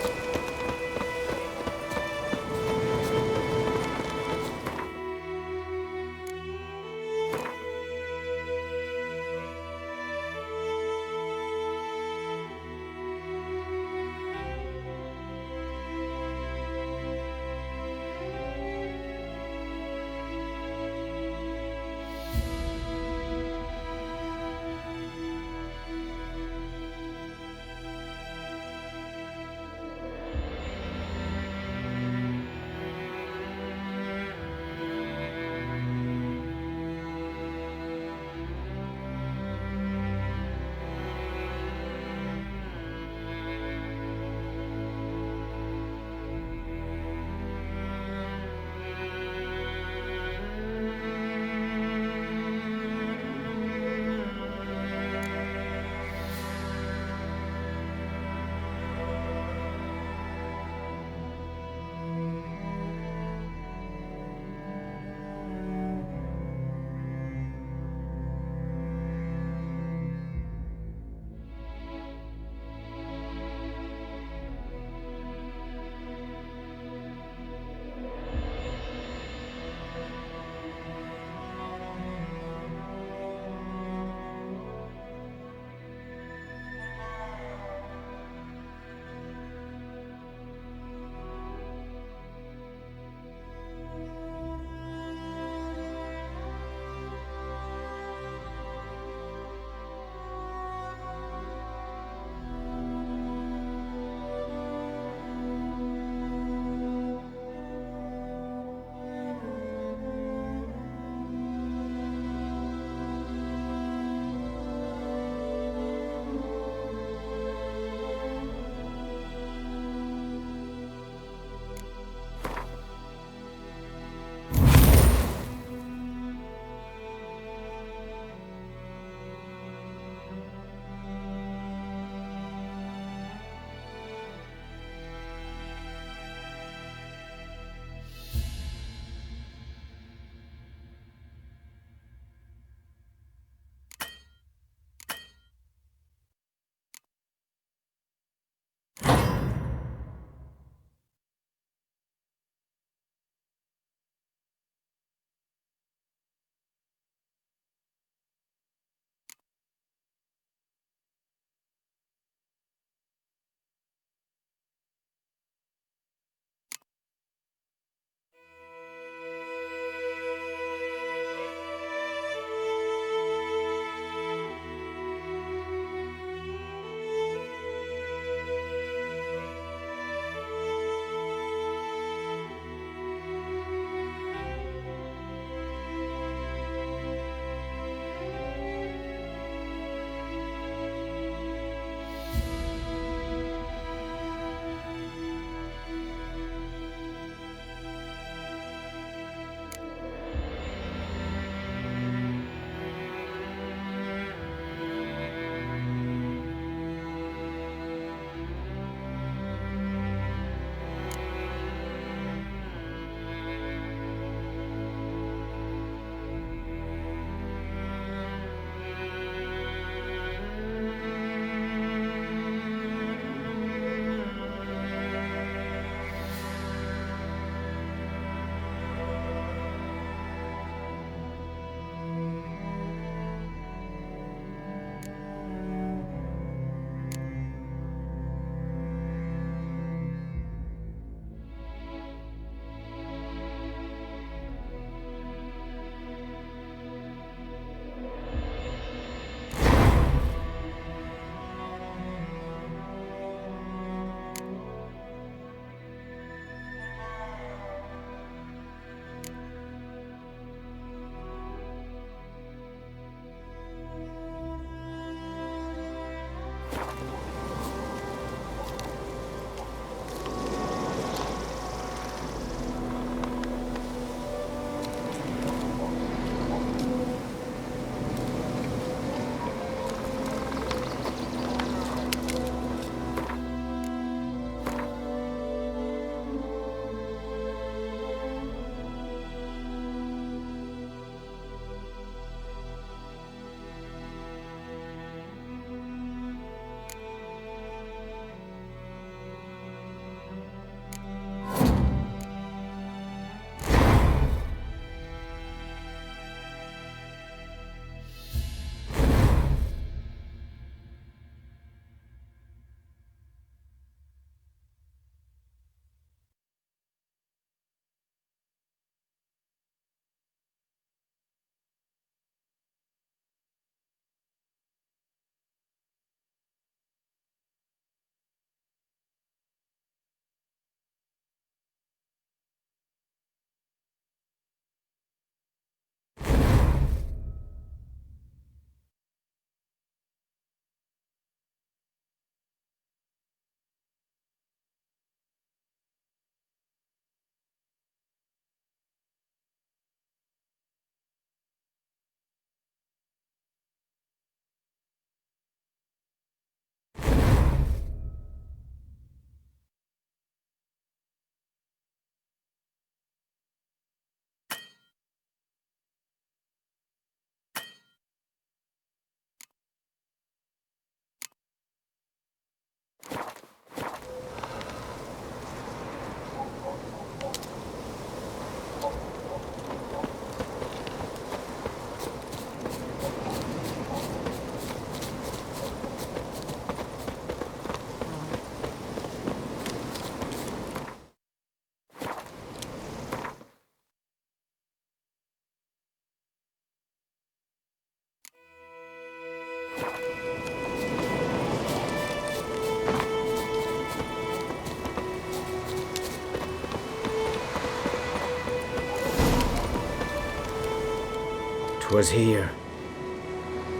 'Twas here.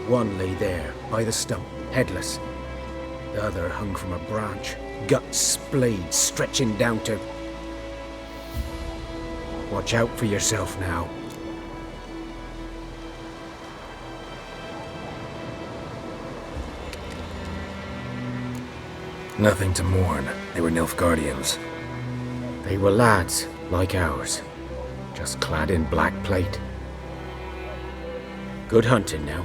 One lay there, by the stump, headless. The other hung from a branch, guts splayed, stretching down to... Watch out for yourself now. Nothing to mourn. They were Nilfgaardians. They were lads, like ours, just clad in black plate. Good hunting now.